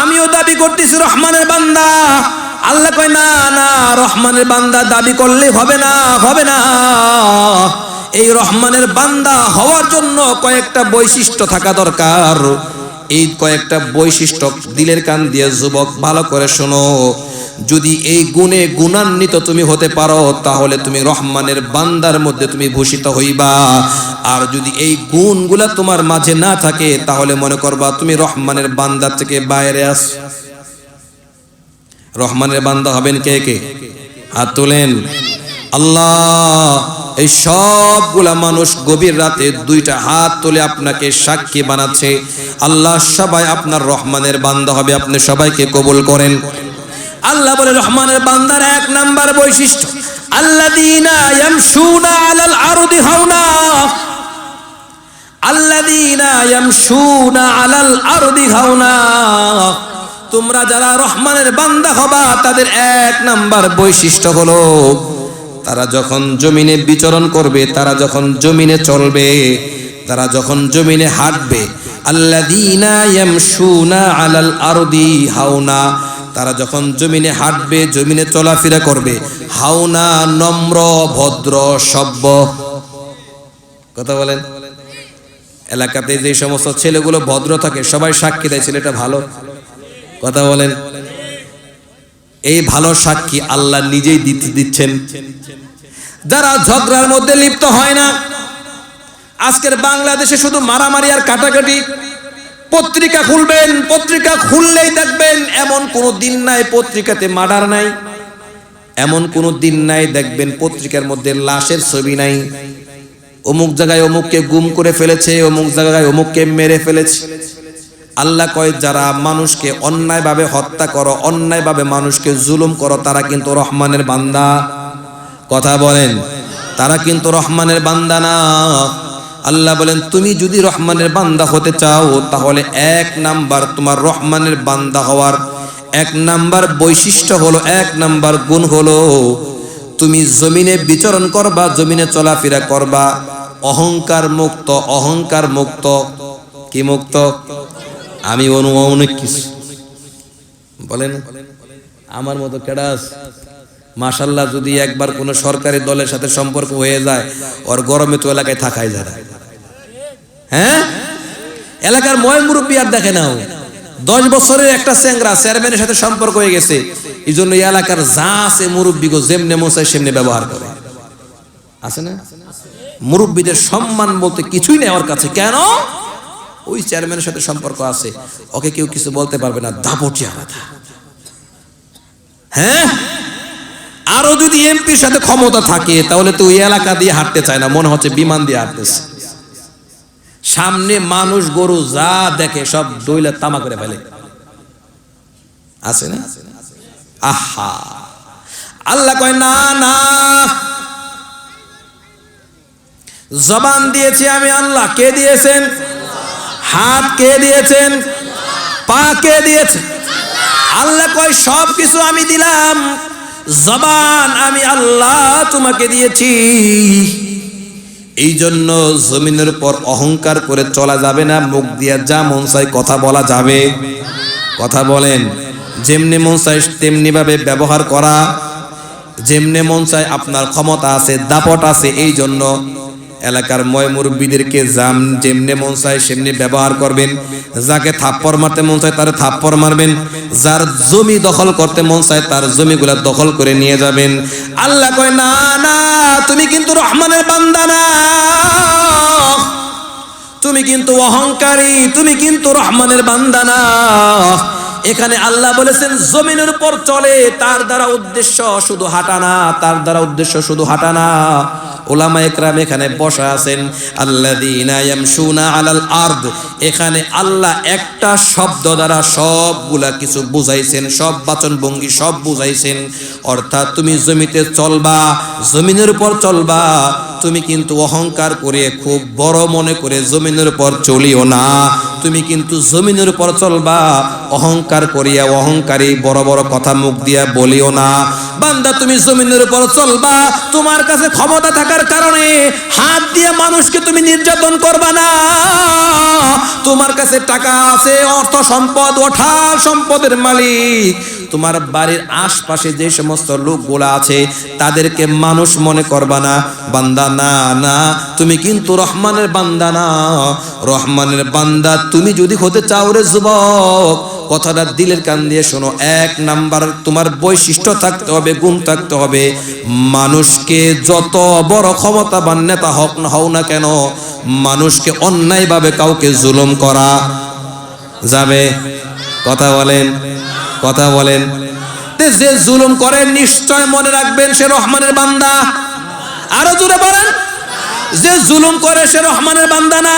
A: আমিও দাবি করতেছি রহমানের বান্দা। আল্লাহ কয় না না, রহমানের বান্দা দাবি করলে হবে না, হবে না। এই রহমানের বান্দা হওয়ার জন্য কয়েকটা বৈশিষ্ট্য থাকা দরকার। এই কয়েকটা বৈশিষ্ট্য দিলের কান দিয়ে যুবক ভালো করে শোনো। যদি এই গুণে গুণান্বিত তুমি হতে পারো, তাহলে তুমি রহমানের বান্দার মধ্যে তুমি ভূষিত হইবা। আর যদি এই গুণগুলা তোমার মাঝে না থাকে, তাহলে মনে করবা তুমি রহমানের বান্দার থেকে বাইরে আছো। রহমানের বান্দা হবেন কে কে? হাত তোলেন। আল্লাহ এই সবগুলা মানুষ গভীর রাতে 2টা হাত তুলে আপনাকে সাক্ষী বানাচ্ছে। আল্লাহ সবাই আপনার রহমানের বান্দা হবে, আপনি সবাইকে কবুল করেন। আল্লাহ বলে রহমানের বান্দার 1 নাম্বার বৈশিষ্ট্য, আল্লাযীনা ইয়ামশুনা আলাল আরদি হাওনা, আল্লাযীনা ইয়ামশুনা আলাল আরদি হাওনা। তোমরা যারা রহমানের বান্দা হবা, তাদের 1 নাম্বার বৈশিষ্ট্য হলো তারা যখন জমিনে বিচরণ করবে, তারা যখন জমিনে চলবে, তারা যখন জমিনে হাঁটবে, আল্লাযীনা ইয়ামশুনা আলাল আরদি হাওনা, তারা যখন জমিনে হাঁটবে, জমিনে চলাফেরা করবে, হাওনা নম্র ভদ্র সভ্য। কথা বলেন। এলাকাতে যে সমস্ত ছেলেগুলো ভদ্র থাকে, সবাই সাক্ষী দেয় ছেলেটা ভালো। কথা বলেন। এই ভালো সাক্ষী আল্লাহ নিজেই দিচ্ছেন। যারা ঝগড়ার মধ্যে লিপ্ত হয় না। আজকের বাংলাদেশে শুধু মারামারি আর কাটাকাটি। পত্রিকা খুলবেন, পত্রিকা খুললেই দেখবেন এমন কোনো দিন নাই পত্রিকাতে মার্ডার নাই, এমন কোনো দিন নাই দেখবেন পত্রিকার মধ্যে লাশের ছবি নাই। অমুক জায়গায় অমুককে গুম করে ফেলেছে, অমুক জায়গায় অমুককে মেরে ফেলেছে। আল্লাহ কয় যারা মানুষকে অন্যায়ভাবে হত্যা করো, অন্যায়ভাবে মানুষকে জুলুম করো, তারা কিন্তু রহমানের বান্দা। কথা বলেন, তারা কিন্তু রহমানের বান্দা না। আল্লাহ বলেন তুমি যদি রহমানের বান্দা হতে চাও, তাহলে 1 নাম্বার তোমার রহমানের বান্দা হওয়ার 1 নাম্বার বৈশিষ্ট্য হলো, 1 নাম্বার গুণ হলো, তুমি জমিনে বিচরণ করবা, জমিনে চলাফেরা করবা অহংকার মুক্ত। অহংকার মুক্ত কি মুক্ত? আমি অনেক কিছু বলেন, আমার মতো কেডাস মাশাআল্লাহ যদি একবার কোন সরকারি দলের সাথে সম্পর্ক হয়ে যায়, ওর গরমে তো এলাকায় থাকাই যায় না। হ্যাঁ, এলাকার ময় মুরব্বী আর দেখে নাও, 10 বছরের একটা চেংরা চেয়ারম্যানের সাথে সম্পর্ক হয়ে গেছে, এই জন্য এলাকার যা আছে মুরব্বীগো যেমনে মশাই সেমনে ব্যবহার করে। আছে না? মুরব্বীদের সম্মান বলতে কিছুই নেই ওর কাছে। কেন? ওই চেয়ারম্যানের সাথে সম্পর্ক আছে, ওকে কেউ কিছু বলতে পারবে না, দাপটি আলাদা। হ্যাঁ, আরো যদি এমপির সাথে ক্ষমতা থাকে, তাহলে তো ওই এলাকা দিয়ে হাঁটতে চায় না, মনে হচ্ছে বিমান দিয়ে হাঁটতেছে। সামনে মানুষ গরু যা দেখে সব দইলা তামা করে ফেলে। আছে না? আহা, আল্লাহ কয় না না, জবান দিয়েছি আমি আল্লাহ। কে দিয়েছেন? হাত কে দিয়েছেন? পা কে দিয়েছেন? আল্লাহ কয় সব কিছু আমি দিলাম, জবান আমি আল্লাহ তোমাকে দিয়েছি। এই জন্য জমিনের উপর অহংকার করে চলা যাবে না, মুখ দিয়ে যা মন চায় কথা বলা যাবে। কথা বলেন। যেমনি মন চায় তেমনি ভাবে ব্যবহার করা, যেমনি মন চায় আপনার ক্ষমতা আছে, দাপট আছে, এই জন্য এলাকার ময় মুরব্বীদেরকে যেমনি মন চায় সেমনি ব্যবহার করবেন। যাকে থাপ্পড় মারতে মন চায় তার থাপ্পড় মারবেন, যার জমি দখল করতে মন চায় তার জমিগুলা দখল করে নিয়ে যাবেন। আল্লাহ কয় না না, তুমি কিন্তু রহমানের বান্দা না, তুমি কিন্তু অহংকারী, তুমি কিন্তু রহমানের বান্দা না। এখানে আল্লাহ বলেছেন জমিনের উপর চলে, তার দ্বারা উদ্দেশ্য শুধু হাঁটা না, তার দ্বারা উদ্দেশ্য শুধু হাঁটা না। উলামা একরাম এখানে বসা আছেন, আল্লাযীনা ইয়ামশুনা আলাল আরদ। এখানে আল্লাহ একটা শব্দ দ্বারা সবগুলা কিছু বুঝাইছেন, সব বাচনভঙ্গি সব বুঝাইছেন। অর্থাৎ তুমি জমিতে চলবা, জমিনের উপর চলবা, তুমি কিন্তু অহংকার করে খুব বড় মনে করে জমিনের উপর চলিও না। তুমি কিন্তু জমিনের উপর চলবা, অহংকার করিয়া অহংকারী বড় বড় কথা মুখ দিয়া বলিও না। বান্দা তুমি জমিনের উপর চলবা, তোমার কাছে ক্ষমতা থাকার কারণে হাত দিয়ে মানুষকে তুমি নির্যাতন করবা না। তোমার কাছে টাকা আছে, অর্থ সম্পদ, ওঠার সম্পদের মালিক, তোমার বাড়ির আশপাশে যে সমস্ত লোকগুলা আছে তাদেরকে মানুষ মনে করবা না। বান্দা না, না, তুমি কিন্তু রহমানের বান্দা না। রহমানের বান্দা তুমি যদি হতে চাও রে যুবক, কথাটা দিলের কান দিয়ে শোনো। এক নাম্বার তোমার বৈশিষ্ট্য থাকতে হবে, গুণ থাকতে হবে, মানুষকে যত বড় ক্ষমতাবান নেতা হও না কেন, মানুষকে অন্যায়ভাবে কাউকে জুলুম করা যাবে? কথা বলেন, কথা বলেন। যে জুলুম করে নিশ্চয় মনে রাখবেন সে রহমানের বান্দা। আরো জোরে বলেন, যে জুলুম করে সে রহমানের বান্দা না।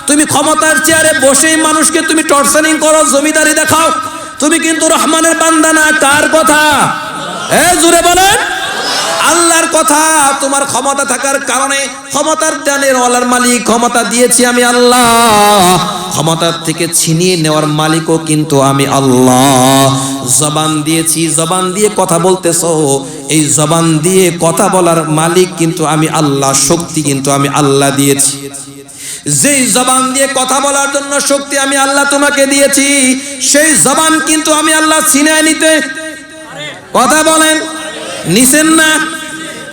A: তুমি ক্ষমতার চেয়ারে বসেই মানুষকে তুমি টর্চারিং করো, জমিদারি দেখাও, তুমি কিন্তু রহমানের বান্দা না। কার কথা? জোরে বলেন, আল্লাহর কথা। তোমার ক্ষমতা থাকার কারণে, ক্ষমতার দানের ওয়ালার মালিক, ক্ষমতা দিয়েছি আমি আল্লাহ, ক্ষমতার থেকে ছিনিয়ে নেওয়ার মালিকও কিন্তু আমি আল্লাহ। জবান দিয়েছি, জবান দিয়ে কথা বলতেছো, এই জবান দিয়ে কথা বলার মালিক কিন্তু আমি আল্লাহ, শক্তি কিন্তু আমি আল্লাহ দিয়েছি। যেই জবান দিয়ে কথা বলার জন্য শক্তি আমি আল্লাহ তোমাকে দিয়েছি, সেই জবান কিন্তু আমি আল্লাহ ছিনায় নিতে, কথা বলেন, নিছেন না?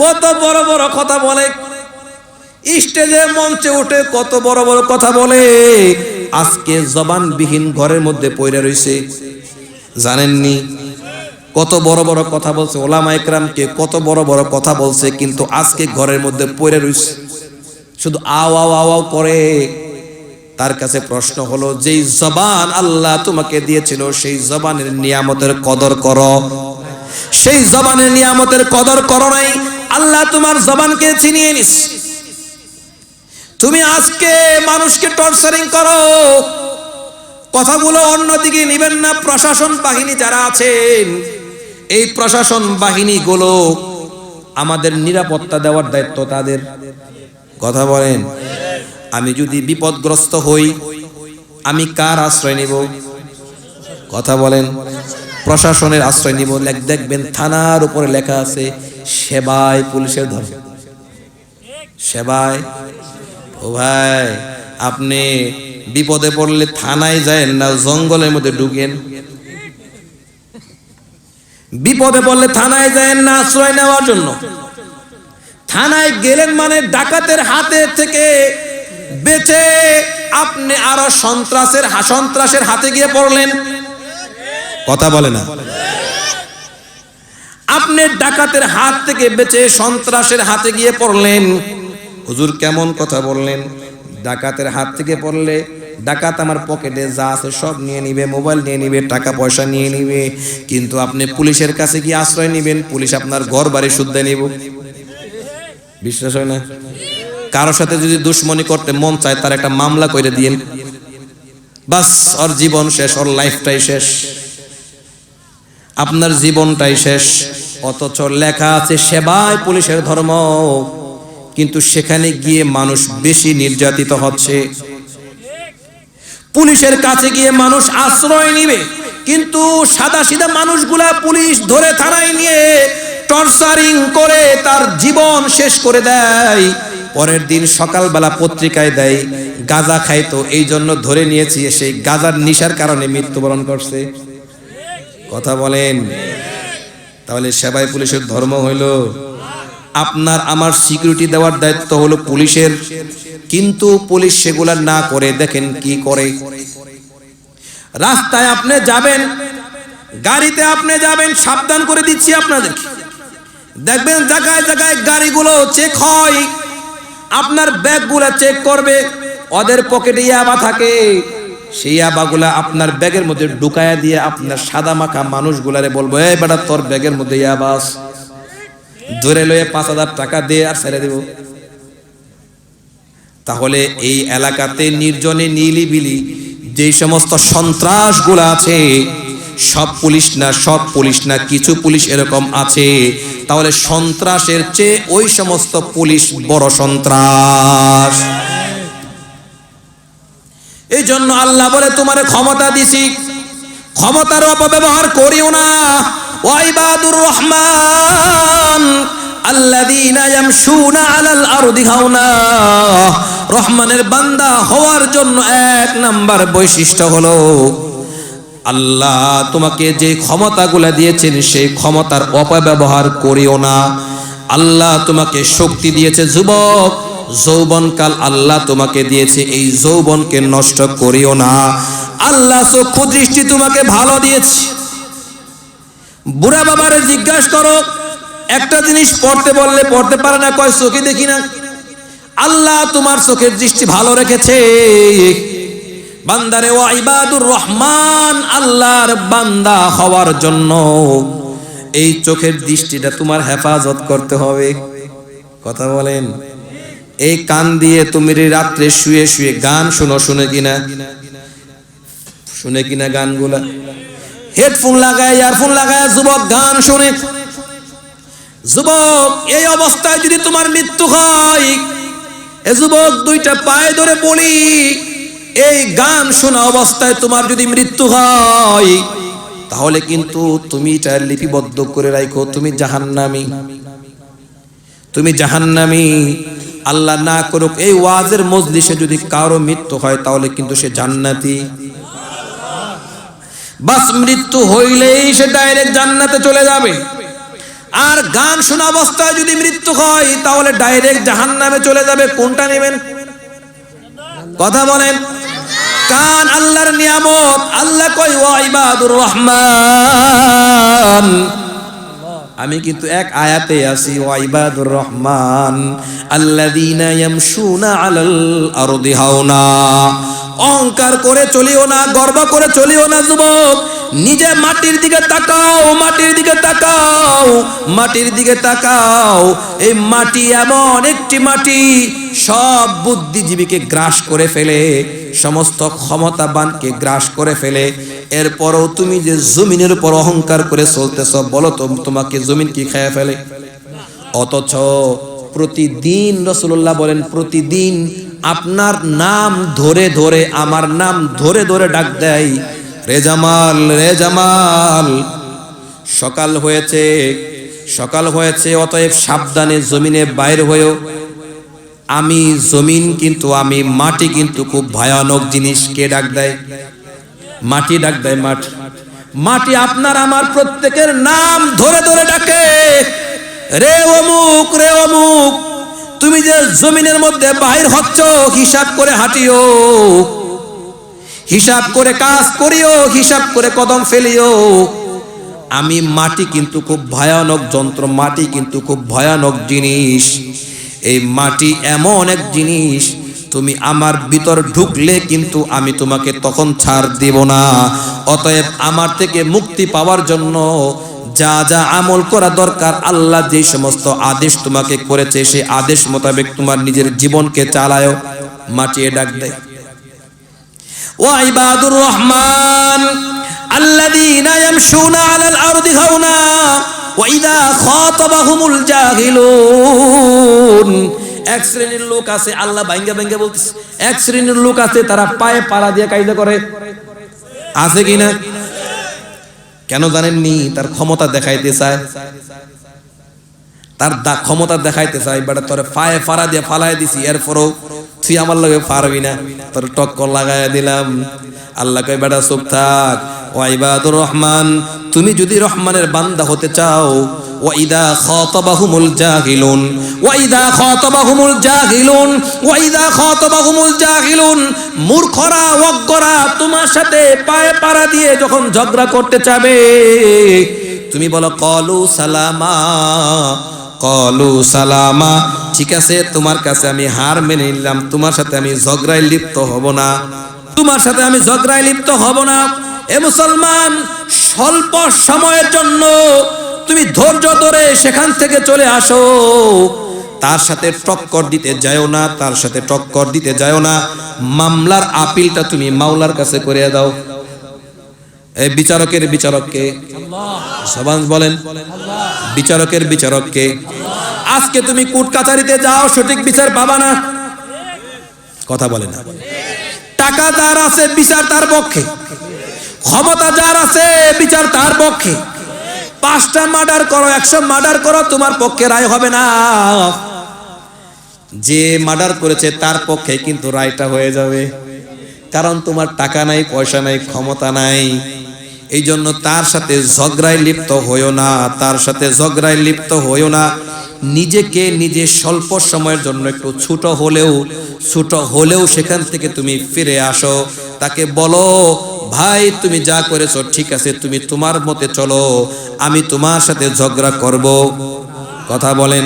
A: কত বড় বড় কথা বলে, স্টেজে মঞ্চে উঠে কত বড় বড় কথা বলে। আজকে জবানবিহীন ঘরের মধ্যে পড়ে রইছে, জানেননি? কত বড় বড় কথা বলছে, ওলামা একরামকে কত বড় বড় কথা বলছে, কিন্তু আজকে ঘরের মধ্যে পড়ে রইছে, শুধু আও আও আও আও করে। তার কাছে প্রশ্ন হলো, যেই জবান আল্লাহ তোমাকে দিয়েছিল সেই জবানের নিয়ামতের কদর করো। সেই জবানের নিয়ামতের কদর করো নাই, আল্লাহ তোমার জবানকে ছিনিয়ে নিস। তুমি আজকে মানুষকে টর্চারিং করো, কথাগুলো অন্যদিকে নিবেন না। প্রশাসন বাহিনী যারা আছেন, এই প্রশাসন বাহিনীগুলো আমাদের নিরাপত্তা দেওয়ার দায়িত্ব তাদের, কথা বলেন। আমি যদি বিপদগ্রস্ত হই, আমি কার আশ্রয় নিব? কথা বলেন, প্রশাসনের আশ্রয় নিব। দেখবেন থানার উপরে লেখা আছে সেবায় পুলিশের ধর্ম। সেবায়, ও ভাই, আপনি বিপদে পড়লে থানায় যায়েন না, জঙ্গলের মধ্যে ঢুকেন। বিপদে পড়লে থানায় যায়েন না আশ্রয় নেওয়ার জন্য। থানায় গেলেন মানে ডাকাতের হাতে থেকে বেঁচে আপনি আরো সন্ত্রাসের হাতে গিয়ে পড়লেন, কথা বলে না। আপনি ডাকাতের হাত থেকে বেঁচে সন্ত্রাসের হাতে গিয়ে পড়লেন। হুজুর কেমন কথা বললেন? ডাকাতের হাত থেকে পড়লে ডাকাত আমার পকেটে যা আছে সব নিয়ে নিবে, মোবাইল নিয়ে নিবে, টাকা পয়সা নিয়ে নিবে, কিন্তু আপনি পুলিশের কাছে গিয়ে আশ্রয় নিবেন, পুলিশ আপনার ঘর বাড়ি শুদ্ধে নিব। বিশ্বাস হয় না? কারোর সাথে যদি দুশ্মনী করতে মন চায়, তার একটা মামলা করে দিয়েন, বাস, ওর জীবন শেষ, ওর লাইফটাই শেষ, আপনার জীবনটাই শেষ। অথচ লেখা আছে সেবায় পুলিশের ধর্ম, কিন্তু সেখানে গিয়ে মানুষ বেশি নির্যাতিত হচ্ছে। পুলিশের কাছে গিয়ে মানুষ আশ্রয় নিবে, কিন্তু সাদা সিধা মানুষগুলা পুলিশ ধরে থানায় নিয়ে টর্চারিং করে তার জীবন শেষ করে দেয়। পরের দিন সকালবেলা পত্রিকায় দেয় গাঁজা খাইতো, এই জন্য ধরে নিয়েছি, সেই গাঁজার নেশার কারণে মৃত্যুবরণ করছে, কথা বলেন। তাহলে সেবায় পুলিশের ধর্ম হইল? আপনার আমার সিকিউরিটি দেওয়ার দায়িত্ব হলো পুলিশের, কিন্তু পুলিশ সেগুলা না করে দেখেন কি করে। রাস্তায় আপনি যাবেন, গাড়িতে আপনি যাবেন, সাবধান করে দিচ্ছি আপনাদেরকে, দেখবেন জায়গায় জায়গায় গাড়িগুলো চেক হয়, আপনার ব্যাগগুলো চেক করবে, ওদের পকেটে ইয়াবা থাকে, সেই ইয়াবাগুলা আপনার ব্যাগের মধ্যে ঢুকায়া দিয়ে আপনার সাদা মাখা মানুষগুলারে বলবো, এই বেটা তোর ব্যাগের মধ্যে ইয়াবা আছে, ধরে লয়ে 5,000 টাকা দিয়ে আর ছেড়ে দেব। তাহলে এই এলাকাতে নির্জনে নিলিবিলি যে সমস্ত সন্ত্রাসগুলো আছে, সব পুলিশ না কিছু পুলিশ এরকম আছে, তাহলে সন্ত্রাসের চেয়ে ওই সমস্ত পুলিশ বড় সন্ত্রাস। এই জন্য আল্লাহ বলে তোমারে ক্ষমতা দিছি, ক্ষমতার অপব্যবহার করিও না। ওয়াইবাদুর রহমান আল্লাযীনা ইয়ামশুনা আলাল আরদি হাওনা, রহমানের বান্দা হওয়ার জন্য 1 নাম্বার বৈশিষ্ট্য হলো আল্লাহ তোমাকে যে ক্ষমতাগুলা দিয়েছেন সেই ক্ষমতার অপব্যবহার করিও না। আল্লাহ তোমাকে শক্তি দিয়েছে যুবক, যৌবনকাল আল্লাহ তোমাকে দিয়েছে, এই যৌবনকে নষ্ট করিও না। আল্লাহ চক্ষু দৃষ্টি তোমাকে ভালো দিয়েছে। বুড়া বাবারে জিজ্ঞাসা করো, একটা জিনিস পড়তে বললে পড়তে পারে না, কয় চোখে দেখি না। আল্লাহ তোমার চোখের দৃষ্টি ভালো রেখেছে। বান্দারে ওয়াইবাদুর রহমান, আল্লাহর বান্দা হওয়ার জন্য এই চোখের দৃষ্টিটা তোমার হেফাজত করতে হবে। কথা বলেন। এই কান দিয়ে তুমি রাত্রে শুয়ে শুয়ে গান শুনে কিনা গানগুলা, হেডফোন লাগায় ইয়ারফোন লাগায় যুবক গান শুনে। যুবক এই অবস্থায় যদি তোমার মৃত্যু হয়, এ যুবক 2টা পায়ে ধরে বলি, এই গান শোনা অবস্থায় তোমার যদি মৃত্যু হয়, তাহলে কিন্তু তুমি এটা লিপিবদ্ধ করে রাখো, তুমি জাহান্নামী। আল্লাহ না করুক এই ওয়াজের মজলিসে যদি কারো মৃত্যু হয়, তাহলে কিন্তু সে জান্নাতি। বাস মৃত্যু হইলেই সে ডাইরেক্ট জান্নাতে চলে যাবে। আর গান শোনা অবস্থায় যদি মৃত্যু হয়, তাহলে ডাইরেক্ট জাহান্নামে চলে যাবে। কোনটা নেবেন? কথা বলেন। কান আল্লাহর নিয়ামত। আল্লাহ কয় ওয়াইবাদুর রহমান, আমি কিন্তু এক আয়াতে আছি, ওয়াইবাদুর রহমান আল্লাযীনা ইয়ামশুনা আলাল আরদি হাওনা। অহংকার করে চলিও না, গর্ব করে চলিও না যুবক। নিজে মাটির দিকে তাকাও। এই মাটি এমন একটি মাটি, সব বুদ্ধিজীবীকে গ্রাস করে ফেলে, সমস্ত ক্ষমতাবানকে গ্রাস করে ফেলে। এরপরও তুমি যে জমিনের উপর অহংকার করে চলতেছ, বলো তো তোমাকে জমিন কি খেয়ে ফেলে? অথচ প্রতিদিন রাসূলুল্লাহ বলেন, প্রতিদিন আপনার নাম ধরে ধরে, আমার নাম ধরে ধরে ডাক দেয়, রে জামাল। সকাল হয়েছে, অতএব সাবধানে জমিনে বাইর হয়েও। আমি জমিন কিন্তু, আমি মাটি কিন্তু খুব ভয়ানক জিনিস। কে ডাক দেয়? মাটি ডাক দেয়। মাটি আপনার আমার প্রত্যেকের নাম ধরে ধরে ডাকে, রে অমুক, তুমি যে জমিনের মধ্যে বাহির হচ্ছ, হিসাব করে হাঁটিও, হিসাব করে কাজ করিও, হিসাব করে কদম ফেলিও। আমি মাটি কিন্তু খুব ভয়ানক যন্ত্র, মাটি কিন্তু খুব ভয়ানক জিনিস। এই মাটি এমন এক জিনিস, তুমি আমার ভিতর ঢুকলে কিন্তু আমি তোমাকে তখন ছাড় দিব না। অতএব আমার থেকে মুক্তি পাওয়ার জন্য যা যা আমল করা দরকার, আল্লাহ যে সমস্ত আদেশ তোমাকে করেছে, সেই আদেশ মোতাবেক তোমার নিজের জীবনকে চালাও। মাটি ডাক দেয়, ওয়াইবাদুর রহমান আল্লাযীনা ইয়ামশুনা আলাল আরদি হাওনা ওয়া ইযা খাতাবাহুমুল জাহিলুন। এক শ্রেণীর লোক আছে, আল্লাহ ভাঙ্গা বলতেছে, এক শ্রেণীর লোক আছে তারা পায়ে পাড়া দিয়ে কায়দা করে। আছে কিনা? কেন জানেননি? তার ক্ষমতা দেখাইতে চায়, তার ক্ষমতা দেখাইতে চায়। বেটা তোরে পায়ে পাড়া দিয়ে ফালাই দিছি, এরপরও তুই আমার লগে পারবি না, তোর টক্কর লাগাইয়া দিলাম। আল্লাহ কয় বেটা চুপ থাক। ওয়াইবাদুর রহমান, তুমি যদি রহমানের বান্দা হতে চাও, ওয়াইদা খাতাবাহুমুল জাহিলুন, মূর্খরা অজ্ঞরা তোমার সাথে পায়ে পাড়া দিয়ে যখন ঝগড়া করতে চাবে, তুমি বলো কলু সালামা, ক্বালু সালামা, ঠিক আছে তোমার কাছে আমি হার মেনে নিলাম, তোমার সাথে আমি ঝগড়ায় লিপ্ত হব না, তোমার সাথে আমি ঝগড়ায় লিপ্ত হব না। এ মুসলমান, স্বল্প সময়ের জন্য তুমি ধৈর্য ধরে সেখান থেকে চলে আসো, তার সাথে টক্কর দিতে যাও না, তার সাথে টক্কর দিতে যাও না। মামলার আপিলটা তুমি মাওলার কাছে করে দাও। এই বিচারকের বিচারককে সবান বলেন, বিচারকের বিচারককে। আজকে তুমি কোর্ট কাছারিতে যাও, সঠিক বিচার পাবা না, কথা বলে না। টাকা যার আছে বিচার তার পক্ষে, ক্ষমতা যার আছে বিচার তার পক্ষে। 5টা মার্ডার করো, 100 মার্ডার করো, তোমার পক্ষে রায় হবে না। যে মার্ডার করেছে তার পক্ষে কিন্তু রায়টা হয়ে যাবে, কারণ তোমার টাকা নাই, পয়সা নাই, ক্ষমতা নাই। এই জন্য তার সাথে ঝগড়ায় লিপ্ত হইও না, তার সাথে ঝগড়ায় লিপ্ত হইও না। নিজেকে নিজে স্বল্প সময়ের জন্য একটু ছোট হলেও সেখান থেকে তুমি ফিরে আসো। তাকে বলো, ভাই তুমি যা করেছো ঠিক আছে, তুমি তোমার মতে চলো, আমি তোমার সাথে ঝগড়া করব। কথা বলেন,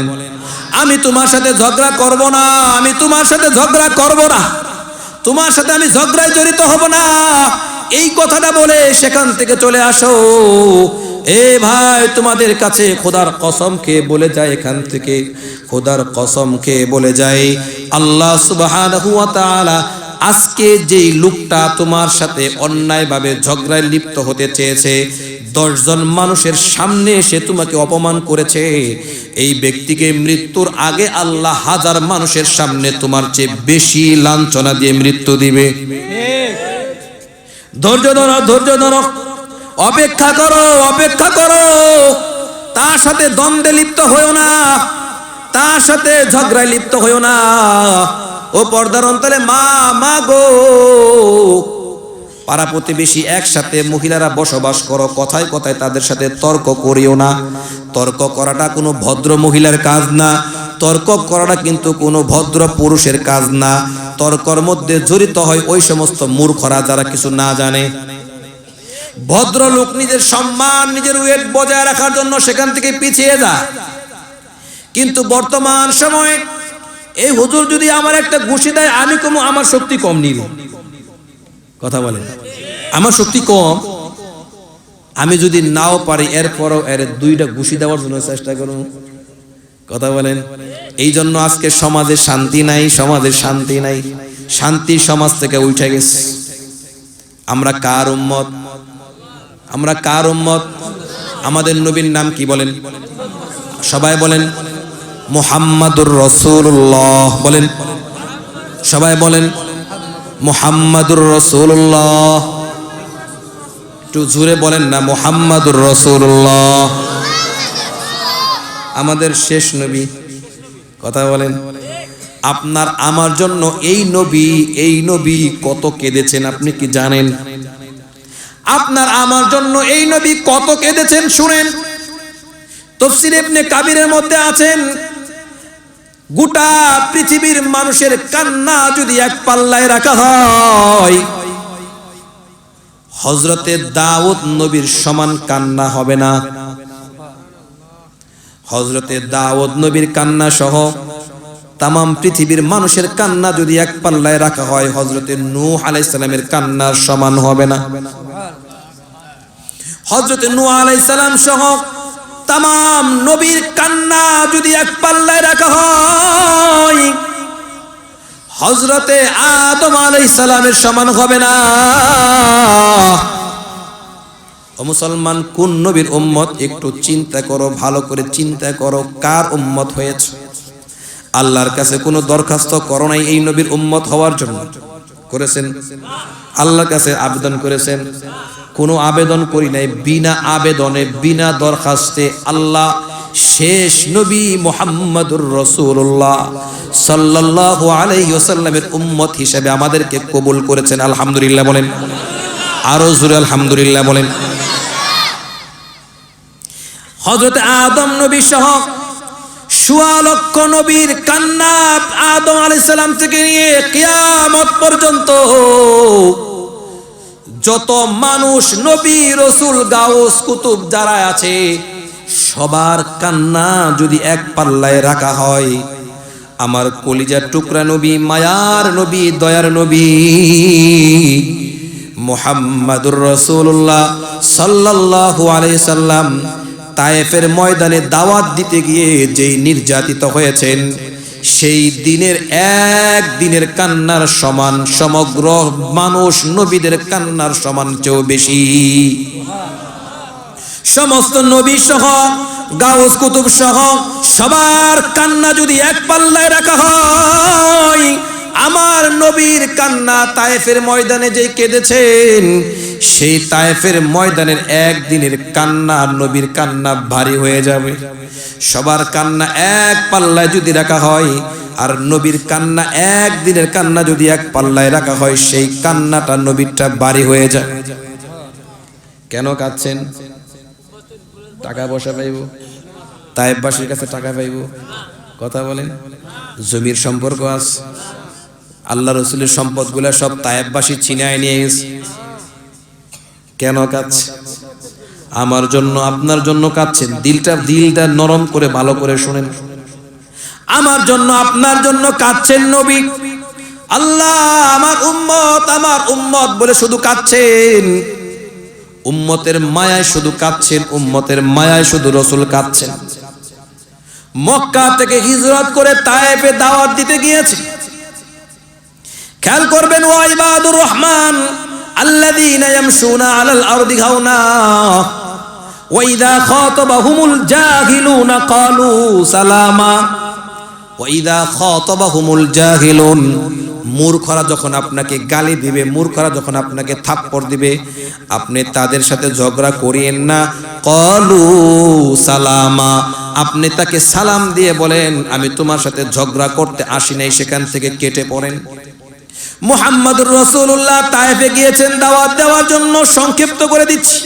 A: আমি তোমার সাথে ঝগড়া করব না, আমি তোমার সাথে ঝগড়া করব না, তোমার সাথে আমি ঝগড়ায় জড়িত হব না। এই কথাটা বলে সেখান থেকে চলে আসো। এ ভাই, তোমাদের কাছে খোদার কসম খেয়ে বলে যায়, এখান থেকে খোদার কসম খেয়ে বলে যায়, আল্লাহ সুবহানাহু ওয়া তাআলা আজকে যেই লোকটা তোমার সাথে অন্যায়ভাবে ঝগড়ায় লিপ্ত হতে চেয়েছে, 10 জন মানুষের সামনে এসে তোমাকে অপমান করেছে, এই ব্যক্তিকে মৃত্যুর আগে আল্লাহ 1000 মানুষের সামনে তোমার চেয়ে বেশি লাঞ্ছনা দিয়ে মৃত্যু দিবে। ধৈর্য ধরো, ধৈর্য ধরো, অপেক্ষা করো, অপেক্ষা করো। তার সাথে দ্বন্দ্বে লিপ্ত হইও না, তার সাথে ঝগড়ায় লিপ্ত হইও না। ও পর্দার অন্তরে মা গো, পাড়া প্রতিবেশী একসাথে মহিলারা বসবাস করো, কথায় কথায় তাদের সাথে তর্ক করিও না। তর্ক করাটা কোনো ভদ্র মহিলার কাজ না, তর্ক করাটা কিন্তু কোনো ভদ্র পুরুষের কাজ না। তর্কর মধ্যে জড়িত হয় ওই সমস্ত মূর্খরা যারা কিছু না জানে। ভদ্রলোক নিজের সম্মান, নিজের ওয়েট বজায় রাখার জন্য সেখান থেকে পিছিয়ে যায়। কিন্তু বর্তমান সময়ে এই হুজুর যদি আমার একটা ঘুষি দেয়, আমি কম, আমার শক্তি কম নিব। কথা বলেন, আমার শক্তি কম, আমি যদি নাও পারি এরপরও এর 2টা ঘুষি দেওয়ার জন্য চেষ্টা করুন। কথা বলেন। এই জন্য আজকে সমাজে শান্তি নাই, সমাজে শান্তি নাই, শান্তি সমাজ থেকে উঠে গেছে। আমরা কার উম্মত? আমরা কার উম্মত? আমাদের নবীর নাম কি বলেন? সবাই বলেন মুহাম্মাদুর রাসূলুল্লাহ। বলেন, সবাই বলেন মুহাম্মাদুর রাসূলুল্লাহ। একটু জোরে বলেন না, মুহাম্মাদুর রাসূলুল্লাহ। আমাদের শেষ নবী। কথা বলেন। আপনার আমার জন্য এই নবী কত কেঁদেছেন আপনি কি জানেন? আপনার আমার জন্য এই নবী কত কেঁদেছেন শুনেন। তাফসীর ইবনে কাবিরের মধ্যে আছেন, গোটা পৃথিবীর মানুষের কান্না যদি এক পাল্লায় রাখা হয়, হযরতে দাউদ নবীর সমান কান্না হবে না। হযরতে দাউদ নবীর কান্না সহ তামাম পৃথিবীর মানুষের কান্না যদি এক পাল্লায় রাখা হয়, হযরতে নূহ আলাইহিস সালামের কান্নার সমান হবে না। হযরতে নূহ আলাইহিস সালাম সহ তামাম নবীর কান্না যদি এক পাল্লায় রাখা হয়, হযরতে আদম আলাইহিস সালামের সমান হবে না। ও মুসলমান, কোন নবীর উম্মত? একটু চিন্তা করো, ভালো করে চিন্তা করো, কার উম্মত হয়েছে? আল্লাহর কাছে কোনো দরখাস্ত করো নাই এই নবীর উম্মত হওয়ার জন্য? করেছেন? আল্লাহর কাছে আবেদন করেছেন? কোনো আবেদন করি নাই। বিনা আবেদনে, বিনা দরখাস্তে আল্লাহ শেষ নবী মুহাম্মাদুর রাসূলুল্লাহ সাল্লাল্লাহু আলাইহি ওয়াসাল্লামের উম্মত হিসেবে আমাদেরকে কবুল করেছেন। আলহামদুলিল্লাহ বলেন, আরো জোরে আলহামদুলিল্লাহ বলেন। হযরত আদম নবী সহ ১৬ লক্ষ নবীর কান্না আদম আলাইহিস সালাম থেকে নিয়ে কিয়ামত পর্যন্ত যত মানুষ, নবী, রাসূল, গাউস, কুতুব যারা আছে, সবার কান্না যদি এক পাল্লায় রাখা হয়, আমার কলিজার টুকরা নবী, মায়ার নবী, দয়ার নবী মুহাম্মাদুর রাসূলুল্লাহ সাল্লাল্লাহু আলাইহি সাল্লাম তায়েফের ময়দানে দাওয়াত দিতে গিয়ে যেই নির্যাতিত হয়েছেন, সেই দিনের এক দিনের কান্নার সমান সমগ্র মানুষ নবীদের কান্নার সমান চেয়েও বেশি। সমস্ত নবী সহ গাউস কুতুব সহ সবার কান্না যদি এক পাল্লায় রাখা হয়, আমার নবীর কান্না তায়েফের ময়দানে যে কেঁদেছেন, সেই তায়েফের ময়দানের একদিনের কান্না নবীর কান্না ভারী হয়ে যাবে। সবার কান্না এক পাল্লায় যদি রাখা হয়, আর নবীর কান্না একদিনের কান্না যদি এক পাল্লায় রাখা হয়, সেই কান্নাটা নবীরটা ভারী হয়ে যায়। কেন কাঁদছেন? টাকা পয়সা পাইব? তায়েফবাসীর কাছে টাকা পাইব? কথা বলেন। জমির সম্পর্ক আছে, আল্লাহ রসুলের সম্পদগুলা সব তায়েফবাসী ছিনায় নিয়ে গেছে। কেন কাঁদছে? আমার জন্য, আপনার জন্য কাঁদছেন। দিলটা নরম করে ভালো করে শুনেন। আমার জন্য, আপনার জন্য কাঁদছেন নবী। আল্লাহ আমার উম্মত বলে শুধু কাঁদছেন। উম্মতের মায়ায় শুধু কাঁদছেন, উম্মতের মায়ায় শুধু রসুল কাঁদছেন। মক্কা থেকে হিজরত করে তায়েফে দাওয়াত দিতে গিয়েছে। খেয়াল করবেন, ওয়া ইবাদুর রহমান আল্লাযীনা ইয়ামশুনা আলাল আরদি হাওনা ওয়া ইযা খাতাবাহুমুল জাহিলুনা ক্বালু সালামা। ওয়া ইযা খাতাবাহুমুল জাহিলুন, মূর্খরা যখন আপনাকে গালি দিবে, মূর্খরা যখন আপনাকে থাপ্পড় দিবে, আপনি তাদের সাথে ঝগড়া করিয়েন না। ক্বালু সালামা, আপনি তাকে সালাম দিয়ে বলেন, আমি তোমার সাথে ঝগড়া করতে আসি নাই, সেখান থেকে কেটে পড়েন। মুহাম্মাদুর রাসূলুল্লাহ তায়েফে গিয়েছেন দাওয়াত দেওয়ার জন্য। সংক্ষিপ্ত করে দিচ্ছি,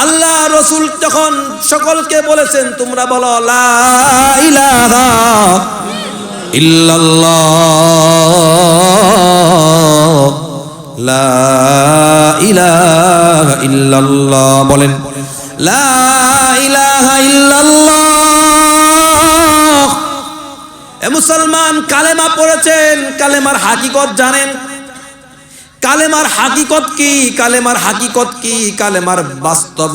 A: আল্লাহ রসুল যখন সকলকে বলেছেন, তোমরা বলো লা ইলাহা ইল্লাল্লাহ, লা ইলাহা ইল্লাল্লাহ, বলেন লা ইলাহা ইল্লাল্লাহ। এ মুসলমান, কালেমা পড়েছেন, কালেমার হাকিকত জানেন? কালেমার হাকিকত কি? কালেমার হাকিকত কি? কালেমার বাস্তব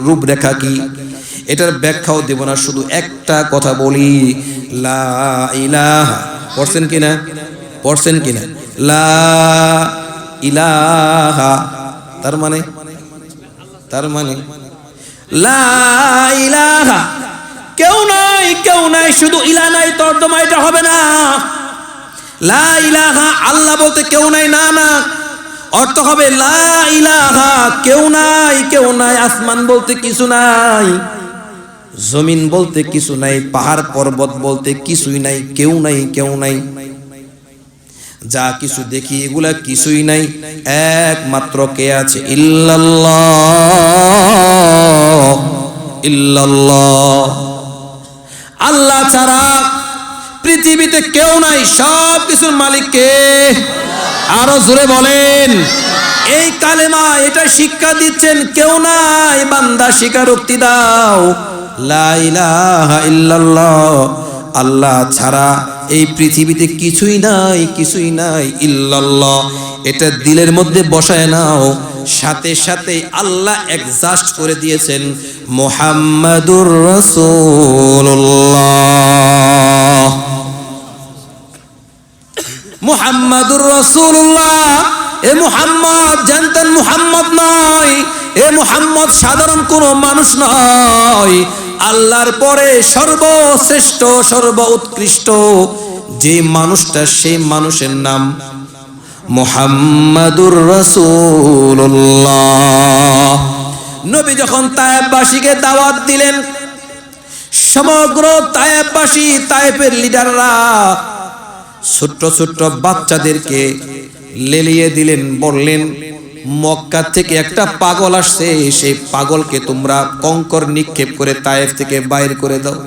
A: রূপরেখা কি? এটার ব্যাখ্যাও দেব না, শুধু একটা কথা বলি, লা ইলাহা। পড়ছেন কিনা? পড়ছেন কিনা? লা ইলাহা তার মানে লা ইলাহা, কেউ নাই, শুধু ইলা নাই, তর্জমা এটা হবে না। লা ইলাহা, আল্লাহ বলতে কেউ নাই, না, অর্থ হবে লা ইলাহা, কেউ নাই। আসমান বলতে কিছু নাই, জমিন বলতে কিছু নাই, পাহাড় পর্বত বলতে কিছুই নাই, কেউ নাই। যা কিছু দেখি এগুলা কিছুই নাই, একমাত্র কে আছে? ইল্লাল্লাহ। আল্লাহ ছাড়া পৃথিবীতে কেউ নাই, সব কিছুর মালিক কে? আরো জোরে বলেন। এই কালেমা এটা শিক্ষা দিচ্ছেন, কেউ নাই, বান্দা স্বীকারোক্তি দাও, লা ইলাহা ইল্লাল্লাহ, আল্লাহ ছাড়া এই পৃথিবীতে কিছুই নাই, ইল্লাল্লাহ। এটা দিলের মধ্যে বসায় নাও, সাথে সাথে আল্লাহ অ্যাডজাস্ট করে দিয়েছেন মুহাম্মাদুর রাসূলুল্লাহ। মুহাম্মাদুর রাসূলুল্লাহ, এ মুহাম্মদ জানতেন মুহাম্মদ নয়, এ মুহাম্মদ সাধারণ কোনো মানুষ নয়, আল্লাহর পরে সর্বশ্রেষ্ঠ, সর্ব উৎকৃষ্ট যে মানুষটা, সেই মানুষের নাম মুহাম্মাদুর রাসূলুল্লাহ। নবী যখন তায়েফবাসীকে দাওয়াত দিলেন, সমগ্র তায়েফবাসী, তায়েফের লিডাররা ছোট্ট ছোট্ট বাচ্চাদেরকে লেলিয়ে দিলেন, বললেন মক্কা থেকে একটা পাগল আসছে, সেই পাগলকে তোমরা কঙ্কর নিক্ষেপ করে তায়েফ থেকে বাইর করে দাও।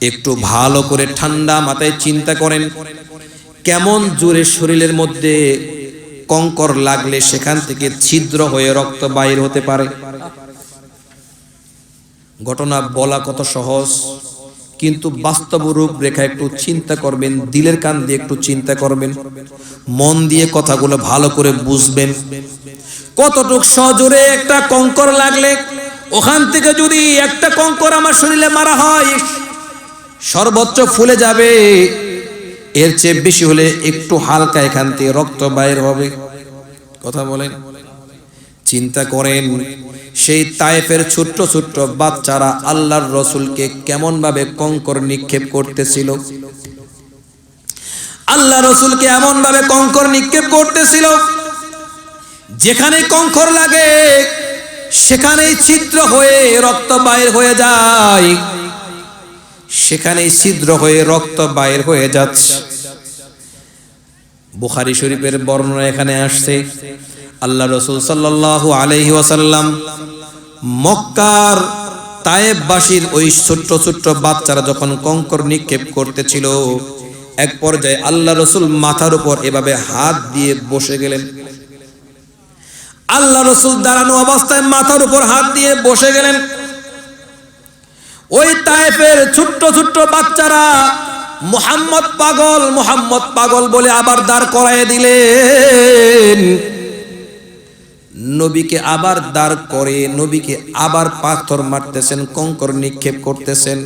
A: একটু ভালো করে ঠান্ডা মাথায় চিন্তা করেন, কেমন জোরে শরীরের মধ্যে কঙ্কর লাগলে সেখান থেকে ছিদ্র হয়ে রক্ত বাইর হতে পারে। ঘটনা বলা কত সহজ, কিন্তু বাস্তব রূপরেখা একটু চিন্তা করবেন, দিলের কান দিয়ে একটু চিন্তা করবেন, মন দিয়ে কথাগুলো ভালো করে বুঝবেন। কতটুক সজোরে একটা কঙ্কর লাগলে, ওখান থেকে যদি একটা কঙ্কর আমার শরীরে মারা হয় সর্বোচ্চ ফুলে যাবে, এর চেয়ে বেশি হলে একটু হালকা এখান থেকে রক্ত বাইর হবে। কথা বলেন, চিন্তা করেন সেই তায়েফের ছোট্ট ছোট্ট বাচ্চারা আল্লাহর রসুলকে কেমন ভাবে কঙ্কর নিক্ষেপ করতেছিল। আল্লাহ রসুলকে এমন ভাবে কঙ্কর নিক্ষেপ করতেছিল, যেখানে কঙ্কর লাগে সেখানেই ছিদ্র হয়ে রক্ত বাইর হয়ে যায়, সেখানেই ছিদ্র হয়ে রক্ত বাইর হয়ে যাচ্ছে। বুখারী শরীফের বর্ণনা এখানে আসছে, আল্লাহ রাসূল সাল্লাল্লাহু আলাইহি ওয়াসাল্লাম মক্কার তায়েফবাসীর ওই ছোট্ট ছোট্ট বাচ্চারা যখন কঙ্কর নিক্ষেপ করতেছিল, এক পর্যায়ে আল্লাহ রাসূল মাথার উপর এভাবে হাত দিয়ে বসে গেলেন। আল্লাহ রাসূল দাঁড়ানো অবস্থায় মাথার উপর হাত দিয়ে বসে গেলেন। ওই তায়েফের ছোট্ট ছোট্ট বাচ্চারা মুহাম্মদ পাগল, মুহাম্মদ পাগল বলে আবার দাঁড় করায় দিলেন। নবীকে আবার দাঁড় করে নবীকে আবার পাথর মারতেছেন, কঙ্কর নিক্ষেপ করতেছেন।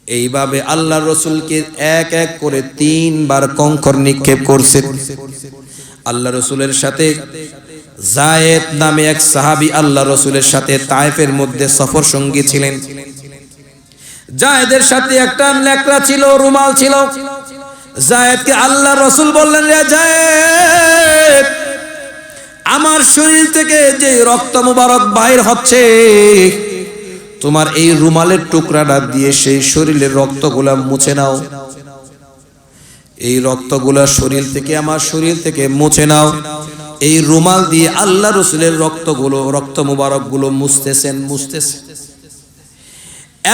A: এইভাবে আল্লাহ রসুলকে এক এক করে 3 বার কঙ্কর নিক্ষেপ করছে। আল্লাহ রসুলের সাথে যায়েদ নামে এক সাহাবী আল্লাহ রসুলের সাথে তায়েফের মধ্যে সফর সঙ্গী ছিলেন। যায়েদের সাথে একটা লেকড়া ছিল, রুমাল ছিল। যায়েদকে আল্লাহ রসুল বললেন, রে যায়েদ, আমার শরীর থেকে যে রক্ত মুবারক বাইর হচ্ছে, তোমার এই রুমালের টুকরাটা দিয়ে সেই শরীরের রক্তগুলা মুছে নাও। এই রক্তগুলা শরীর থেকে, আমার শরীর থেকে মুছে নাও। এই রুমাল দিয়ে আল্লাহ রসুলের রক্ত মুবারক গুলো মুছতেছেন।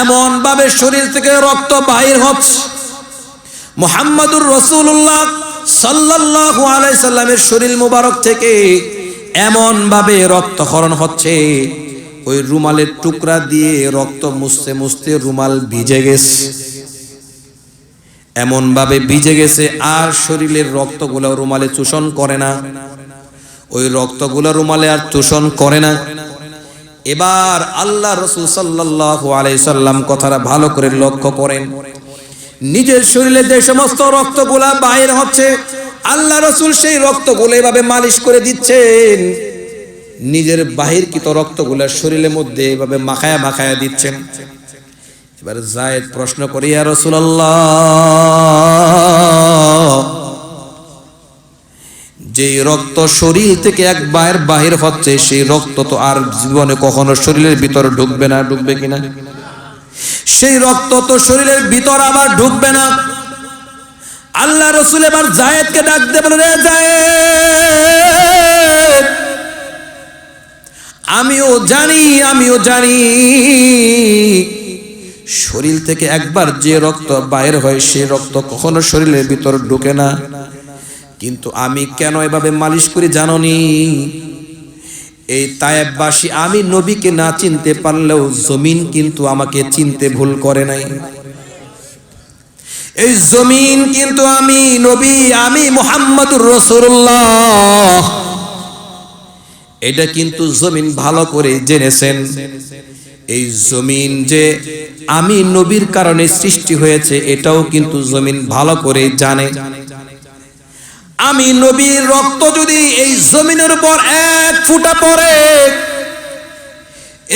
A: এমন ভাবে শরীর থেকে রক্ত বাহির হচ্ছে, মুহাম্মাদুর রাসূলুল্লাহ সাল্লাল্লাহু আলাইহি সাল্লামের শরীর মুবারক থেকে এমন ভাবে রক্তক্ষরণ হচ্ছে, ওই রুমালের টুকরা দিয়ে রক্ত মুছতে মুছতে রুমাল ভিজে গেছে। এমন ভাবে ভিজে গেছে আর শরীরের রক্তগুলো রুমালে চুষণ করে না, ওই রক্তগুলো রুমালে আর চুষণ করে না। এবার আল্লাহ রাসূল সাল্লাল্লাহু আলাইহি সাল্লাম কথাটা ভালো করে লক্ষ্য করেন। নিজের শরীরে যে সমস্ত রক্তগুলা বাইর হচ্ছে, আল্লাহ রাসূল সেই রক্তগুলো এভাবে মালিশ করে দিচ্ছেন। নিজের বাহিরকৃত রক্তগুলা শরীরের মধ্যে এভাবে মাখায়া মাখায়া দিচ্ছেন। এবার যায়েদ প্রশ্ন করে, ইয়া রাসূলুল্লাহ, যে রক্ত শরীর থেকে একবার বাহির হচ্ছে, সেই রক্ত তো আর জীবনে কখনো শরীরের ভিতর ঢুকবে না, ঢুকবে কিনা? সেই রক্ত তো শরীরের ভিতর আবার ঢুকবে না। আল্লাহ রাসূল এবার যায়েদকে ডাক দিয়ে বলে, রে যায়েদ, আমিও জানি শরীর থেকে একবার যে রক্ত বাইর হয়, সেই রক্ত কখনো শরীরের ভিতর ঢুকে না। কিন্তু আমি কেন এভাবে মালিশ করি জানোনি? এই তায়েফবাসী আমি নবীকে না চিনতে পারলেও জমিন কিন্তু আমাকে চিনতে ভুল করে নাই। এই জমিন কিন্তু আমি নবী, আমি মুহাম্মাদুর রাসূলুল্লাহ, এটা কিন্তু জমিন ভালো করে জেনেছেন। এই জমিন যে আমি নবীর কারণে সৃষ্টি হয়েছে, এটাও কিন্তু জমিন ভালো করে জানে। আমি নবীর রক্ত যদি এই জমিনের উপর 1 ফোঁটা পড়ে,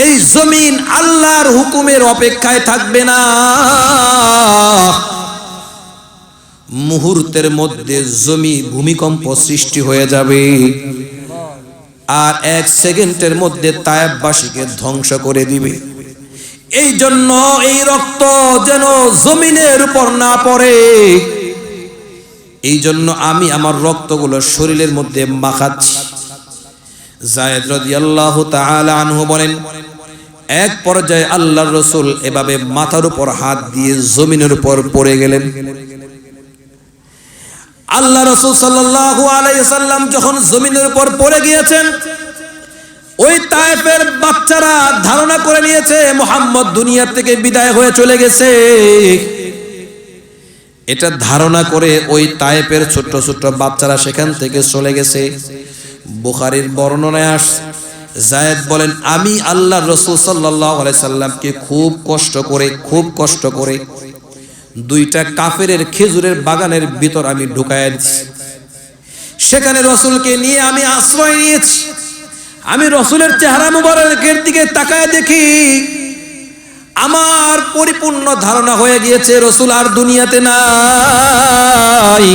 A: এই জমিন আল্লাহর হুকুমের অপেক্ষায় থাকবে না। মুহূর্তের মধ্যে ভূমিকম্প সৃষ্টি হয়ে যাবে, আর 1 সেকেন্ডের মধ্যে তায়েফবাসীকে ধ্বংস করে দিবে। এই জন্য এই রক্ত যেন জমিনের উপর না পড়ে, এই জন্য আমি আমার রক্তগুলো শরীরের মধ্যে মাখাচ্ছি। যায়েদ রাদিয়াল্লাহু তাআলা আনহু বলেন, এক পর্যায়ে আল্লাহর রাসূল এভাবে মাথার উপর হাত দিয়ে জমিনের উপর পড়ে গেলেন। আল্লাহ রাসূল সাল্লাল্লাহু আলাইহি সাল্লাম যখন জমিনের উপর পড়ে গিয়েছেন, ওই তায়েফের বাচ্চারা ধারণা করে নিয়েছে মুহাম্মদ দুনিয়া থেকে বিদায় হয়ে চলে গেছে। এটা ধারণা করে ওই তায়েফের ছোট ছোট বাচ্চারা সেখান থেকে চলে গেছে। বুখারীর বর্ণনায় আসছে, যায়েদ বলেন আমি আল্লাহর রাসূল সাল্লাল্লাহু আলাইহি সাল্লামকে খুব কষ্ট করে দুইটা কাফেরের খেজুরের বাগানের ভিতর আমি ঢুকায়া দিয়েছি। সেখানে রাসূলকে নিয়ে আমি আশ্রয় নিয়েছি। আমি রাসূলের চেহারা মুবারকের দিকে তাকায় দেখি, আমার পরিপূর্ণ ধারণা হয়ে গিয়েছে রাসূল আর দুনিয়াতে নাই।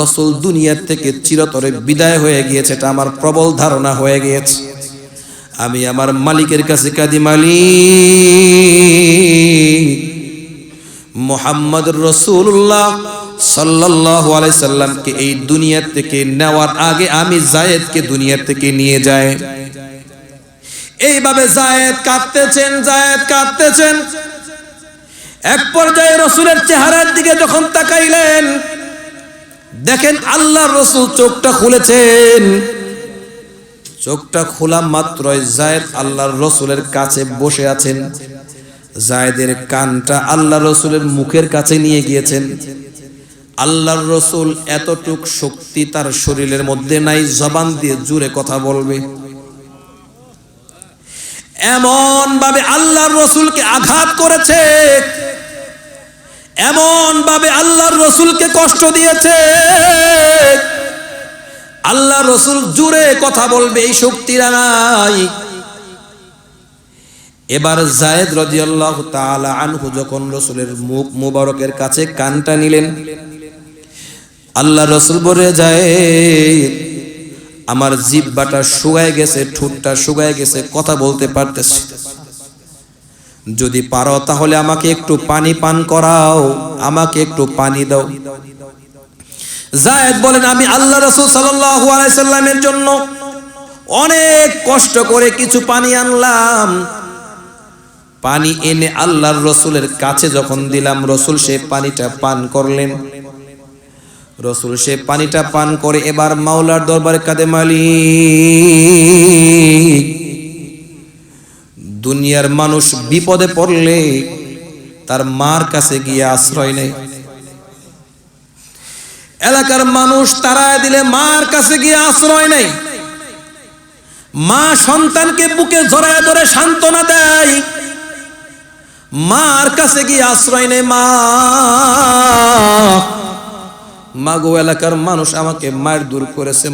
A: রাসূল দুনিয়া থেকে চিরতরে বিদায় হয়ে গিয়েছে, এটা আমার প্রবল ধারণা হয়ে গিয়েছে। আমি আমার মালিকের কাছে কাঁদি, মালিক, মুহাম্মদুর রাসূলুল্লাহ সাল্লাল্লাহু আলাইহি সাল্লামকে এই দুনিয়া থেকে নেওয়ার আগে আমি যায়েদকে দুনিয়া থেকে নিয়ে যাই। এইভাবে যায়েদ কাঁদতেছেন। এক পর্যায়ে রাসূলের চেহারার দিকে যখন তাকাইলেন, দেখেন আল্লাহর রাসূল চোখটা খুলেছেন। চোখটা খোলা মাত্রই যায়েদ আল্লাহর রাসূলের কাছে বসে আছেন। যায়েদের কানটা আল্লাহর রাসূলের মুখের কাছে নিয়ে গিয়েছেন। আল্লাহর রাসূল এতটুক শক্তি তার শরীরের মধ্যে নাই জবান দিয়ে জুড়ে কথা বলবে। এমন ভাবে আল্লাহর রাসূলকে আঘাত করেছে, এমন ভাবে আল্লাহর রাসূলকে কষ্ট দিয়েছে, আল্লাহর রাসূল জুড়ে কথা বলবে এই শক্তি নাই। এবার যায়েদ রাদিয়াল্লাহু তাআলা আনহু যখন রাসূলের মুখ মুবারকের কাছে কানটা নিলেন, আল্লাহর রাসূল বলে, যায়েদ আমার জিহ্বাটা শুকায় গেছে, ঠোঁটটা শুকায় গেছে, কথা বলতে পারতেছি। যদি পারো তাহলে আমাকে একটু পানি পান করাও, আমাকে একটু পানি দাও। যায়েদ বলেন আমি আল্লাহ রাসূল সাল্লাল্লাহু আলাইহি সাল্লামের জন্য অনেক কষ্ট করে কিছু পানি আনলাম। পানি এনে আল্লাহর রাসূলের কাছে যখন দিলাম, রাসূল সেই পানিটা পান করলেন। রাসূল সেই পানিটা পান করে এবার মাওলার দরবারে কাঁদে, মালিক, দুনিয়ার মানুষ বিপদে পড়লে তার মার কাছে গিয়ে আশ্রয় নেয়, এলাকার মানুষ তাড়ায় দিলে মার কাছে গিয়ে আশ্রয় নেয়, মা সন্তানকে বুকে জড়ায় ধরে সান্ত্বনা দেয়, মার কাছে গিয়ে আশ্রয় নেয়। মা গো, এলাকার মানুষ আমাকে মার দূর করেছে,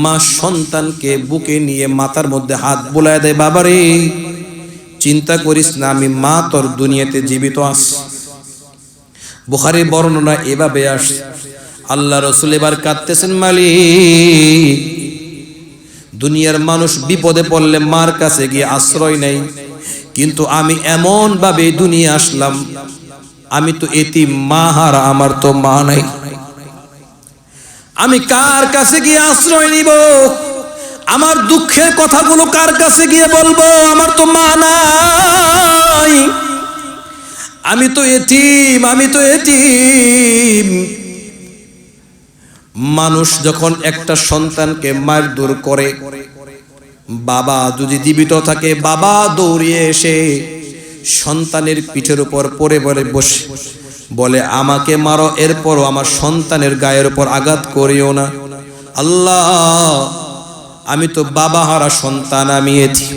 A: মা সন্তানকে বুকে নিয়ে মাথার মধ্যে হাত বুলায় দেয়, বাবারে চিন্তা করিস না, আমি মা তোর দুনিয়াতে জীবিত আছি। বুখারীর বর্ণনা এভাবে আসে। আল্লাহ রাসূল এবার কাঁদতেছেন, মালিক, দুনিয়ার মানুষ বিপদে পড়লে মার কাছে গিয়ে আশ্রয় নেই, কিন্তু আমি এমন ভাবে দুনিয়া আসলাম, আমি তো এতিম, মা হারা, আমার তো মা নাই, আমি কার কাছে গিয়ে আশ্রয় নিব? আমার দুঃখের কথাগুলো কার কাছে গিয়ে বলবো? আমার তো মা নাই, আমি তো এতিম। মানুষ যখন একটা সন্তানকে মার দূর করে, বাবা যদি জীবিত থাকে, বাবা দৌড়িয়ে এসে সন্তানের পিঠের উপর পড়ে বসে বলে, আমাকে মারো, এরপরও আমার সন্তানের গায়ের উপর আঘাত করিও না। আল্লাহ, আমি তো বাবা হারা সন্তান, আমি এতিম।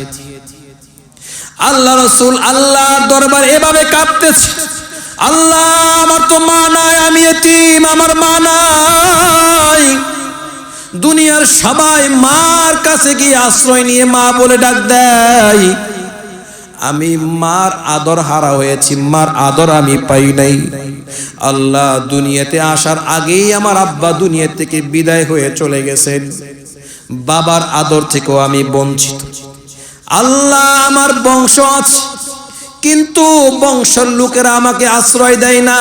A: আল্লাহ রাসূল আল্লাহর দরবারে এভাবে কাঁদতেছে, আল্লাহ, আমার তো মা নাই, আমি এতিম, আমার মা নাই। দুনিয়ার সবাই মার কাছে গিয়ে আশ্রয় নিয়ে মা বলে ডাক দেয়, আমি মার আদর হারা হয়েছি, মার আদর আমি পাই নাই। আল্লাহ, দুনিয়াতে আসার আগেই আমার আব্বা দুনিয়া থেকে বিদায় হয়ে চলে গেছেন, বাবার আদর থেকেও আমি বঞ্চিত। আল্লাহ, আমার বংশ আছে, কিন্তু বংশের লোকেরা আমাকে আশ্রয় দেয় না,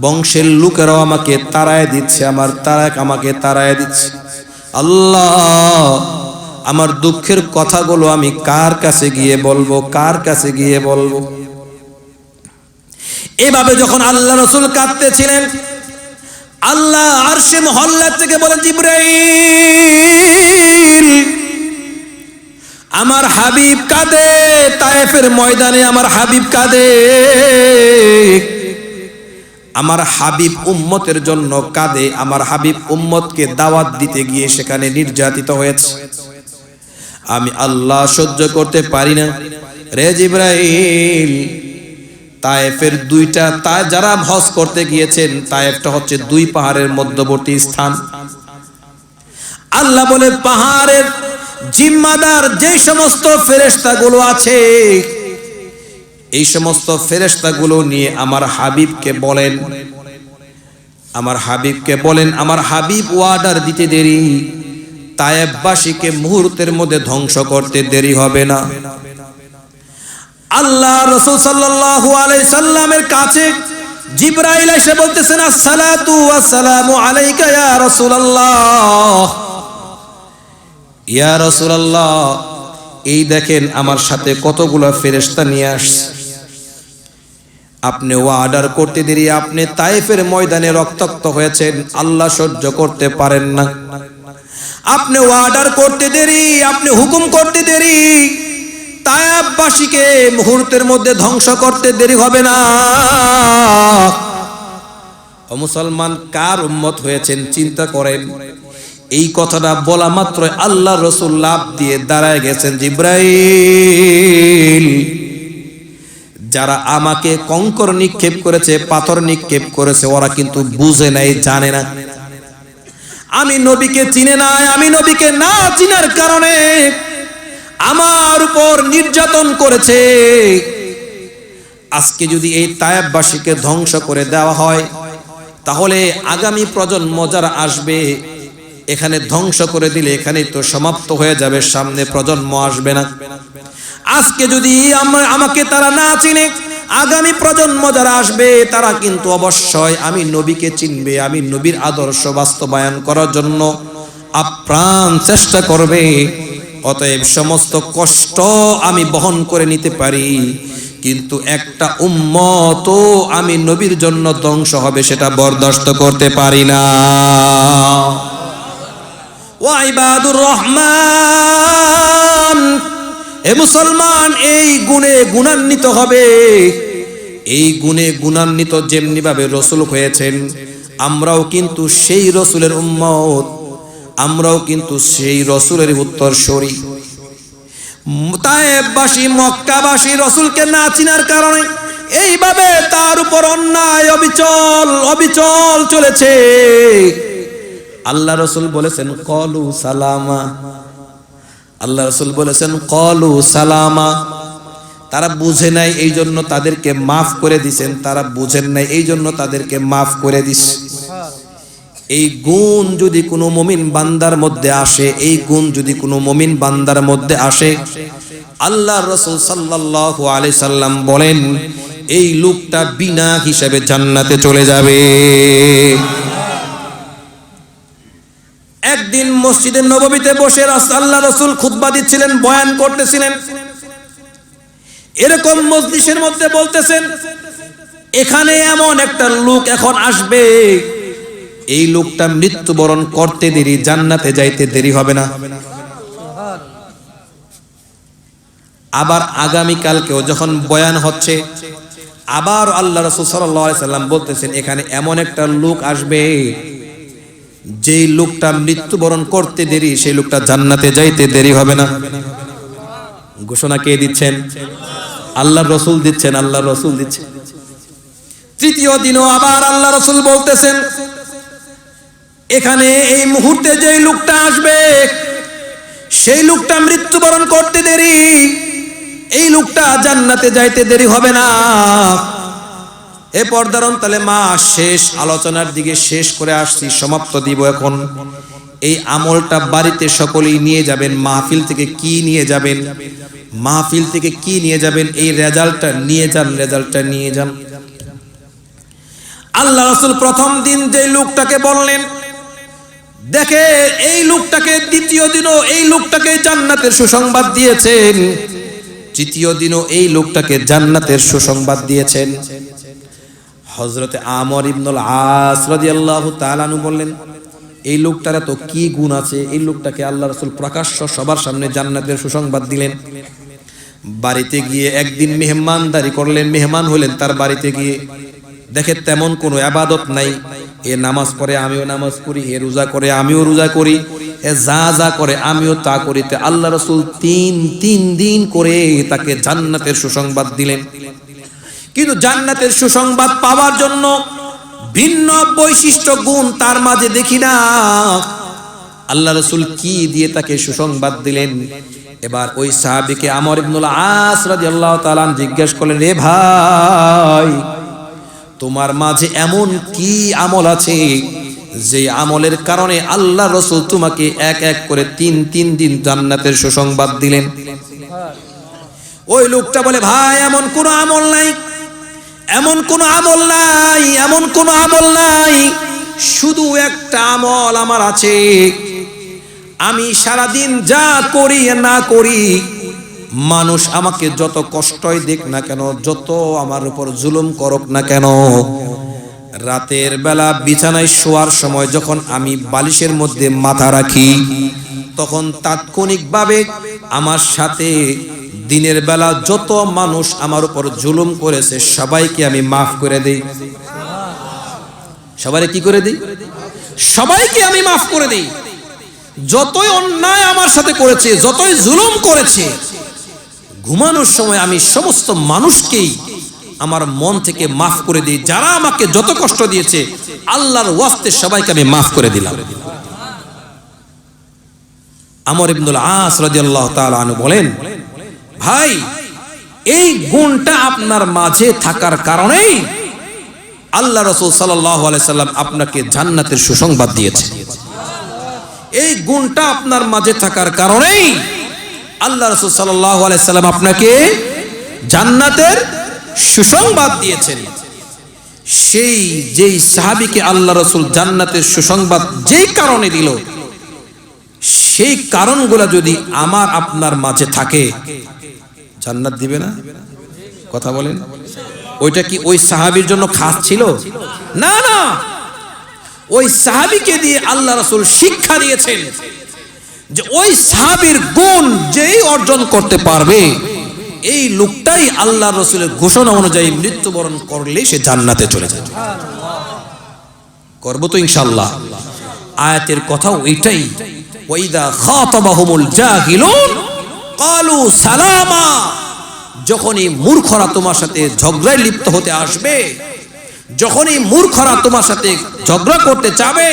A: বংশের লোকেরাও আমাকে তাড়ায় দিচ্ছে, আমাকে তাড়ায় দিচ্ছে। আল্লাহ, আমার দুঃখের কথাগুলো আমি কার কাছে গিয়ে বলবো, কার কাছে গিয়ে বলবো? এভাবে যখন আল্লাহ রাসূল কাঁদতেছিলেন, আল্লাহ আরশে মহল্লা থেকে বলেন, জিবরাইল আমার হাবিব কাঁদে, তায়েফের ময়দানে আমার হাবিব কাঁদে, আমার হাবিব উম্মতের জন্য কাঁদে, আমার হাবিব উম্মতকে দাওয়াত দিতে গিয়ে সেখানে নির্যাতিত হয়েছে, আমি আল্লাহ সহ্য করতে পারি না। রে জিবরাইল, তায়েফের দুইটা যারা হজ করতে গিয়েছেন, তায়েফটা হচ্ছে দুই পাহাড়ের মধ্যবর্তী স্থান। আল্লাহ বলে পাহাড়ের জিম্মাদার যে সমস্ত ফেরেশতাগুলো আছে, এই সমস্ত ফেরেশতাগুলো নিয়ে আমার হাবিবকে বলেন, আমার হাবিবকে বলেন, আমার হাবিব অর্ডার দিতে দেরি, তায়েফবাসীকে মুহূর্তের মধ্যে ধ্বংস করতে দেরি হবে না। আল্লাহ রাসূল সাল্লাল্লাহু আলাইহি সাল্লামের কাছে জিবরাইল এসে বলতেছেন, আসসালাতু ওয়াসসালামু আলাইকা ইয়া রাসূলুল্লাহ, ইয়া রাসূলুল্লাহ, এই দেখেন আমার সাথে কতগুলো ফেরেশতা নিয়ে আসছে, আপনি অর্ডার করতে দেরি, আপনি তায়েফের ময়দানে রক্তাক্ত হয়েছেন, আল্লাহ সহ্য করতে পারেন না, আপনি অর্ডার করতে দেরি, আপনি হুকুম করতে দেরি, তায়েফবাসীকে মুহূর্তের মধ্যে ধ্বংস করতে দেরি হবে না। ও মুসলমান, কার উম্মত হয়েছেন চিন্তা করেন। এই কথাটা বলা মাত্র আল্লাহ রাসূল লাফ দিয়ে দাঁড়ায় গেছেন, জিবরাইল যারা আমাকে কঙ্কর নিক্ষেপ করেছে, পাথর নিক্ষেপ করেছে, ওরা কিন্তু বুঝে নাই, জানে না, আমি নবীকে চিনে নাই, আমি নবীকে না চিনার কারণে আমার উপর নির্যাতন করেছে। আজকে যদি এই তায়েফবাসীকে ধ্বংস করে দেওয়া হয়, তাহলে আগামী প্রজন্ম যারা আসবে, এখানে ধ্বংস করে দিলে এখানেই তো সমাপ্ত হয়ে যাবে, সামনে প্রজন্ম আসবে না। আজকে যদি আমাকে তারা না চিনে, আগামী প্রজন্ম যারা আসবে তারা কিন্তু অবশ্যই আমি নবীকে চিনবে, আমি নবীর আদর্শ বাস্তবায়ন করার জন্য আপ্রাণ চেষ্টা করবে। অতএব সমস্ত কষ্ট আমি বহন করে নিতে পারি, কিন্তু একটা উম্মত আমি নবীর জন্য ধ্বংস হবে সেটা বরদাস্ত করতে পারি না। ওয়া ইবাদুর রহমান, এ মুসলমান, এই গুণে গুণান্বিত হবে, এই গুণে গুণান্বিত যেমনি ভাবে রসুল হয়েছেন, আমরাও কিন্তু সেই রসুলের উম্মত, আমরাও কিন্তু সেই রসুলের উত্তরসূরি। তায়েফবাসী, মক্কাবাসী রসুলকে না চিনার কারণে এইভাবে তার উপর অন্যায় অবিচল চলেছে। আল্লাহ রসুল বলেছেন কলু সালামা, আল্লাহ রসুল বলেছেন কলু সালামা। তারা বুঝে নাই, এই জন্য তাদেরকে মাফ করে দিছেন, তারা বুঝেন নাই, এই জন্য তাদেরকে মাফ করে দিস। এই গুণ যদি কোনো মুমিন বান্দার মধ্যে আসে, এই গুণ যদি কোনো মুমিন বান্দার মধ্যে আসে, আল্লাহ রাসূল সাল্লাল্লাহু আলাইহি সাল্লাম বলেন এই লোকটা বিনা হিসাবে জান্নাতে চলে যাবে। একদিন মসজিদে নববীতে বসে আল্লাহ রাসূল খুতবা দিচ্ছিলেন, বয়ান করতেছিলেন। এরকম মজলিসের মধ্যে বলতেছেন, এখানে এমন একটা লোক এখন আসবে, এই লোকটা মৃত্যুবরণ করতে দেরি, জান্নাতে যাইতে দেরি হবে না। আবার আগামী কালকেও যখন বয়ান হচ্ছে, আবার আল্লাহ রাসূল সাল্লাল্লাহু আলাইহি সাল্লাম বলতেছেন এখানে এমন একটা লোক আসবে, যেই লোকটা মৃত্যুবরণ করতে দেরি, সেই লোকটা জান্নাতে যাইতে দেরি হবে না। ঘোষণা কে দিচ্ছেন? আল্লাহ রাসূল দিচ্ছেন, আল্লাহ রাসূল দিচ্ছেন। তৃতীয় দিনও আবার আল্লাহ রাসূল বলতেছেন এখানে এই মুহূর্তে যেই লোকটা আসবে, সেই লোকটা মৃত্যুবরণ করতে দেরি, এই লোকটা জান্নাতে যাইতে দেরি হবে না। এ পর্দার অন্তরালে মা, শেষ আলোচনার দিকে শেষ করে আসছি, সমাপ্ত দিব এখন। এই আমলটা বাড়িতে সকলেই নিয়ে যাবেন। মাহফিল থেকে কি নিয়ে যাবেন? মাহফিল থেকে কি নিয়ে যাবেন? এই রেজাল্টটা নিয়ে যান, রেজাল্টটা নিয়ে যান। আল্লাহ রাসূল প্রথম দিন যে লোকটাকে বললেন, দেখে এই লোকটাকে, দ্বিতীয় দিনও এই লোকটাকে জান্নাতের সুসংবাদ দিয়েছেন, তৃতীয় দিনও এই লোকটাকে জান্নাতের সুসংবাদ দিয়েছেন। হযরতে আমর ইবনুল আস রাদিয়াল্লাহু তাআলা আনহু বললেন, এই লোকটার তো কি গুণ আছে, এই লোকটাকে আল্লাহ রাসূল প্রকাশ্য সবার সামনে জান্নাতের সুসংবাদ দিলেন। বাড়িতে গিয়ে একদিন মেহমানদারি করলেন, মেহমান হলেন তার বাড়িতে গিয়ে, দেখে তেমন কোনো ইবাদত নাই, এ নামাজ পড়ে আমিও নামাজ পড়ি, এ রোজা করে আমিও রোজা করি, এ যা যা করে আমিও তা করি। আল্লাহ রাসূল তিন দিন করে তাকে জান্নাতের সুসংবাদ দিলেন। কিন্তু জান্নাতের সুসংবাদ পাওয়ার জন্য ভিন্ন বৈশিষ্ট্য গুণ তার মাঝে দেখি না। আল্লাহ রাসূল কি দিয়ে তাকে সুসংবাদ দিলেন? এবার ওই সাহাবীকে আমর ইবনুল আস রাদিয়াল্লাহু তাআলা জিজ্ঞেস করলেন, রে ভাই, তোমার মাঝে এমন কি আমল আছে যে আমলের কারণে আল্লাহ রাসূল তোমাকে এক এক করে তিন দিন জান্নাতের সুসংবাদ দিলেন? ওই লোকটা বলে, ভাই এমন কোন আমল নাই, এমন কোন আমল নাই, এমন কোন আমল নাই, শুধু একটা আমল আমার আছে। আমি সারাদিন যা করি না করি, মানুষ আমাকে যত কষ্টই দেখ না কেন, যত আমার উপর জুলুম করুক না কেন, রাতের বেলা বিছানায় শোয়ার সময় যখন আমি বালিশের মধ্যে মাথা রাখি, তখন তাৎক্ষণিকভাবে আমার সাথে দিনের বেলা যত মানুষ আমার উপর জুলুম করেছে সবাইকে আমি মাফ করে দেই। সবাইকে কি করে দেই? সবাইকে আমি মাফ করে দেই। যতই অন্যায় আমার সাথে করেছে, যতই জুলুম করেছে, ঘুমানোর সময় আমি সমস্ত মানুষকেই আমার মন থেকে মাফ করে দিই। যারা আমাকে যত কষ্ট দিয়েছে, আল্লাহর ওয়াস্তে সবাইকে আমি মাফ করে দিলাম। আমর ইবনুল আস রাদিয়াল্লাহু তাআলা আনহু বলেন, ভাই এই গুণটা আপনার মাঝে থাকার কারণেই আল্লাহ রাসূল সাল্লাল্লাহু আলাইহি সাল্লাম আপনাকে জান্নাতের সুসংবাদ দিয়েছে। এই গুণটা আপনার মাঝে থাকার কারণেই আল্লাহ রাসূল সাল্লাল্লাহু আলাইহি সাল্লাম আপনাকে জান্নাতের সুসংবাদ দিয়েছেন। সেই যেই সাহাবীকে আল্লাহ রাসূল জান্নাতের সুসংবাদ যেই কারণে দিল, সেই কারণগুলো যদি আমার আপনার মাঝে থাকে, জান্নাত দিবে না? কথা বলেন। ওইটা কি ওই সাহাবীর জন্য খাস ছিল? না না, ওই সাহাবীকে দিয়ে আল্লাহ রাসূল শিক্ষা দিয়েছেন যে ওই সাহাবীর গুণ যেই অর্জন করতে পারবে, এই লোকটাই আল্লাহ রাসূলের ঘোষণা অনুযায়ী মৃত্যুবরণ করলে সে জান্নাতে চলে যাবে। করব তো ইনশাআল্লাহ। আয়াতের কথাও এইটাই, ওয়াইদা খাতাবাহুমুল জাহিলুন ক্বালু সালামা। যখনই মূর্খরা তোমার সাথে ঝগড়ায় লিপ্ত হতে আসবে, যখনই মূর্খরা তোমার সাথে ঝগড়া করতে চাবে,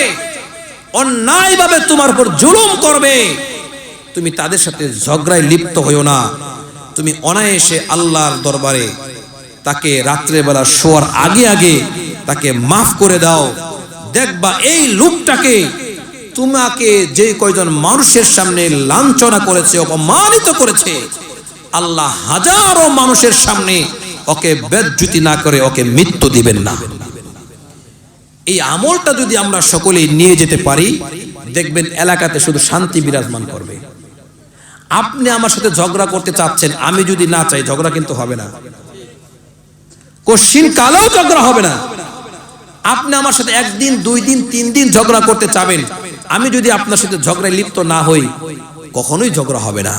A: অন্যায়ভাবে তোমার উপর জুলুম করবে, তুমি তাদের সাথে ঝগড়ায় লিপ্ত হইও না। তুমি অনায়াসে আল্লাহর দরবারে তাকে রাত্রেবেলা শোয়ার আগে আগে তাকে মাফ করে দাও। দেখবা এই লোকটাকে তোমাকে যে কয়জন মানুষের সামনে লাঞ্ছনা করেছে, অপমানিত করেছে, আল্লাহ হাজারো মানুষের সামনে ওকে বেজ্জতি না করে ওকে মৃত্যু দিবেন না। এই আমলটা যদি আমরা সকলেই নিয়ে যেতে পারি, দেখবেন এলাকাতে শুধু শান্তি বিরাজমান করবে। আপনি আমার সাথে ঝগড়া করতে চাচ্ছেন, আমি যদি না চাই ঝগড়া কিন্তু হবে না, কশিন কালেও ঝগড়া হবে না। আপনি আমার সাথে একদিন, 2 দিন, 3 দিন ঝগড়া করতে চাবেন, আমি যদি আপনার সাথে ঝগড়ায় লিপ্ত না হই, কখনোই ঝগড়া হবে না।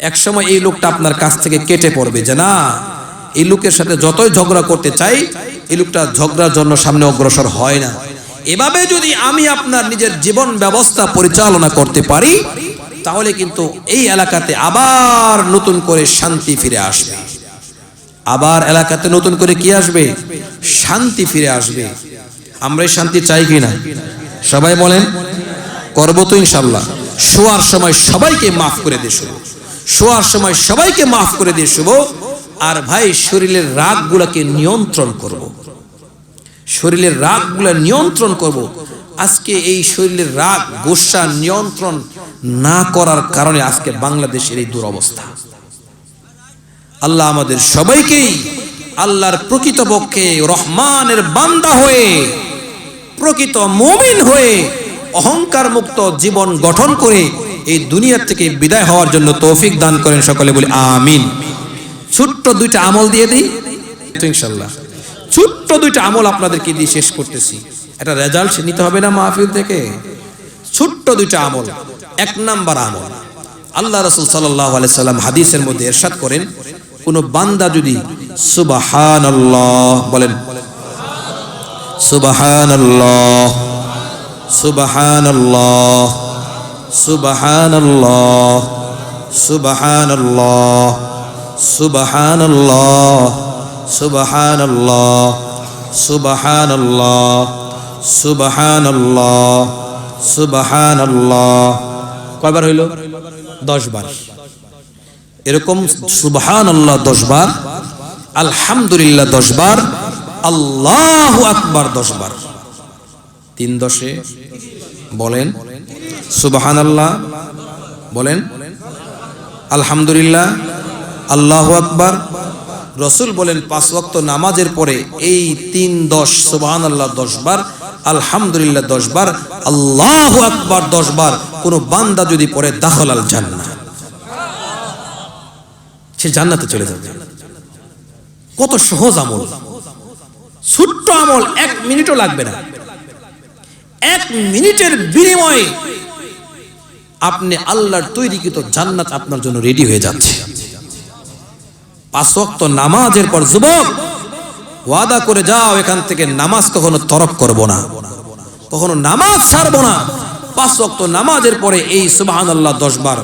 A: এক সময় এই লোকটা আপনার কাছ থেকে কেটে পড়বে যে না, এই লোকের সাথে যতই ঝগড়া করতে চাই, এই লোকটা ঝগড়ার জন্য সামনে অগ্রসর হয় না। এভাবে যদি আমি আপনার নিজের জীবন ব্যবস্থা পরিচালনা করতে পারি, তাহলে কিন্তু এই এলাকাতে আবার নতুন করে শান্তি ফিরে আসবে। আবার এলাকাতে নতুন করে কি আসবে? শান্তি ফিরে আসবে। আমরা এই শান্তি চাই কিনা? সবাই বলেন। করব তো ইনশাআল্লাহ। শোয়ার সময় সবাইকে মাফ করে দিয়ে শুভ, শোয়ার সময় সবাইকে মাফ করে দিয়ে শুভ। আর ভাই, শরীরের রাগগুলোকে নিয়ন্ত্রণ করব, শরীরের রাগগুলো নিয়ন্ত্রণ করব। আজকে এই শরীরের রাগ, গোসা নিয়ন্ত্রণ না করার কারণে আজকে বাংলাদেশের এই দুরবস্থা। আল্লাহ আমাদের সবাইকেই আল্লাহর প্রকৃতপক্ষে রহমানের বান্দা হয়ে, প্রকৃত মুমিন হয়ে, অহংকার মুক্ত জীবন গঠন করে এই দুনিয়া থেকে বিদায় হওয়ার জন্য তৌফিক দান করেন। সকলে বলি আমিন। ছোট্ট 2টা আমল দিয়ে দিই ইনশাআল্লাহ। ছোট্ট দুইটা আমল আপনাদেরকে দিয়ে শেষ করতেছি, একটা রেজাল্ট নিতে হবে না মাহফিল থেকে। ছোট্ট দুইটা আমল। এক নাম্বার আমল, আল্লাহ রাসূল সাল্লাল্লাহু আলাইহি সাল্লাম হাদিসের মধ্যে ইরশাদ করেন, কোন বান্দা যদি সুবহানাল্লাহ বলেন, সুবহানাল্লাহ সুবহানাল্লাহ সুবহানাল্লাহ সুবহানাল্লাহ সুবহানাল্লাহ সুবহানাল্লাহ সুবহানাল্লাহ সুবহানাল্লাহ সুবহানাল্লাহ, কয়বার হইল? 10 বার। এরকম সুবহানাল্লাহ 10 বার, আলহামদুলিল্লাহ 10 বার, আল্লাহু আকবার 10 বার। 3 10 বলেন সুবহানাল্লাহ, বলেন আলহামদুলিল্লাহ, আল্লাহু আকবার। রাসূল বলেন 5 ওয়াক্ত নামাজের পরে এই 3 10 সুবহানাল্লাহ 10 বার, আলহামদুলিল্লাহ 10 বার, আল্লাহু আকবার 10 বার কোন বান্দা যদি পড়ে দাখালাল জান্নাহ, সে জান্নাতে চলে যাবে। কত সহজ আমল, ছোট্ট আমল, 1 মিনিটও লাগবে না। 1 মিনিটের বিনিময়ে আপনি আল্লাহর তৈরিকৃত জান্নাত আপনার জন্য রেডি হয়ে যাচ্ছে। 5 ওয়াক্ত নামাজের পর যুবক ওয়াদা করে যাও, এখান থেকে নামাজ কখনো তরক করব না, কখনো নামাজ ছাড়বো না। 5 ওয়াক্ত নামাজের পরে এই সুবহানাল্লাহ 10 বার,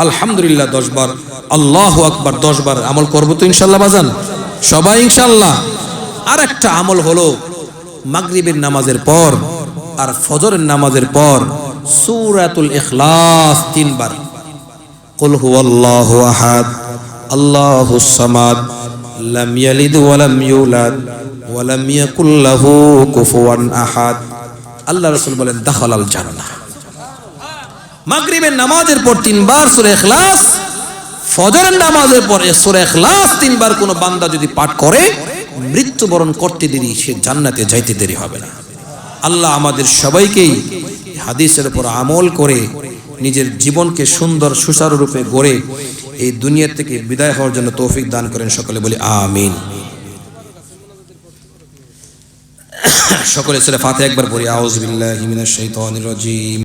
A: আলহামদুলিল্লাহ 10 বার, আল্লাহু আকবার 10 বার আমল করব তো ইনশাআল্লাহ বাজান, সবাই ইনশাআল্লাহ। আর একটা আমল হলো মাগরিবের নামাজের পর আর ফজরের নামাজের পর সূরাতুল ইখলাস 3 বার, কুল হুয়াল্লাহু আহাদ আল্লাহুস সামাদ লাম ইয়ালিদ ওয়া লাম ইউলাদ ওয়া লাম ইয়াকুল লাহু কুফুয়ান আহাদ। আল্লাহ রাসূল বলেন দাখালাল জান্নাহ। মাগরিবের নামাজের পর 3 বার সূরা ইখলাস, ফজরের নামাজের পর সূরা ইখলাস 3 বার কোন বান্দা যদি পাঠ করে, মৃত্যুবরণ করতে দেরি সে জান্নাতে যাইতে দেরি হবে না। আল্লাহ আমাদের সবাইকেই হাদিসের উপর আমল করে নিজের জীবনকে সুন্দর সুচারুরূপে গড়ে এই দুনিয়া থেকে বিদায় হওয়ার জন্য তৌফিক দান করেন। সকলে বলি আমিন। সকলে সূরা ফাতিহা একবার পড়ি। আউযু বিল্লাহি মিনাশ শাইতানির রাজীম।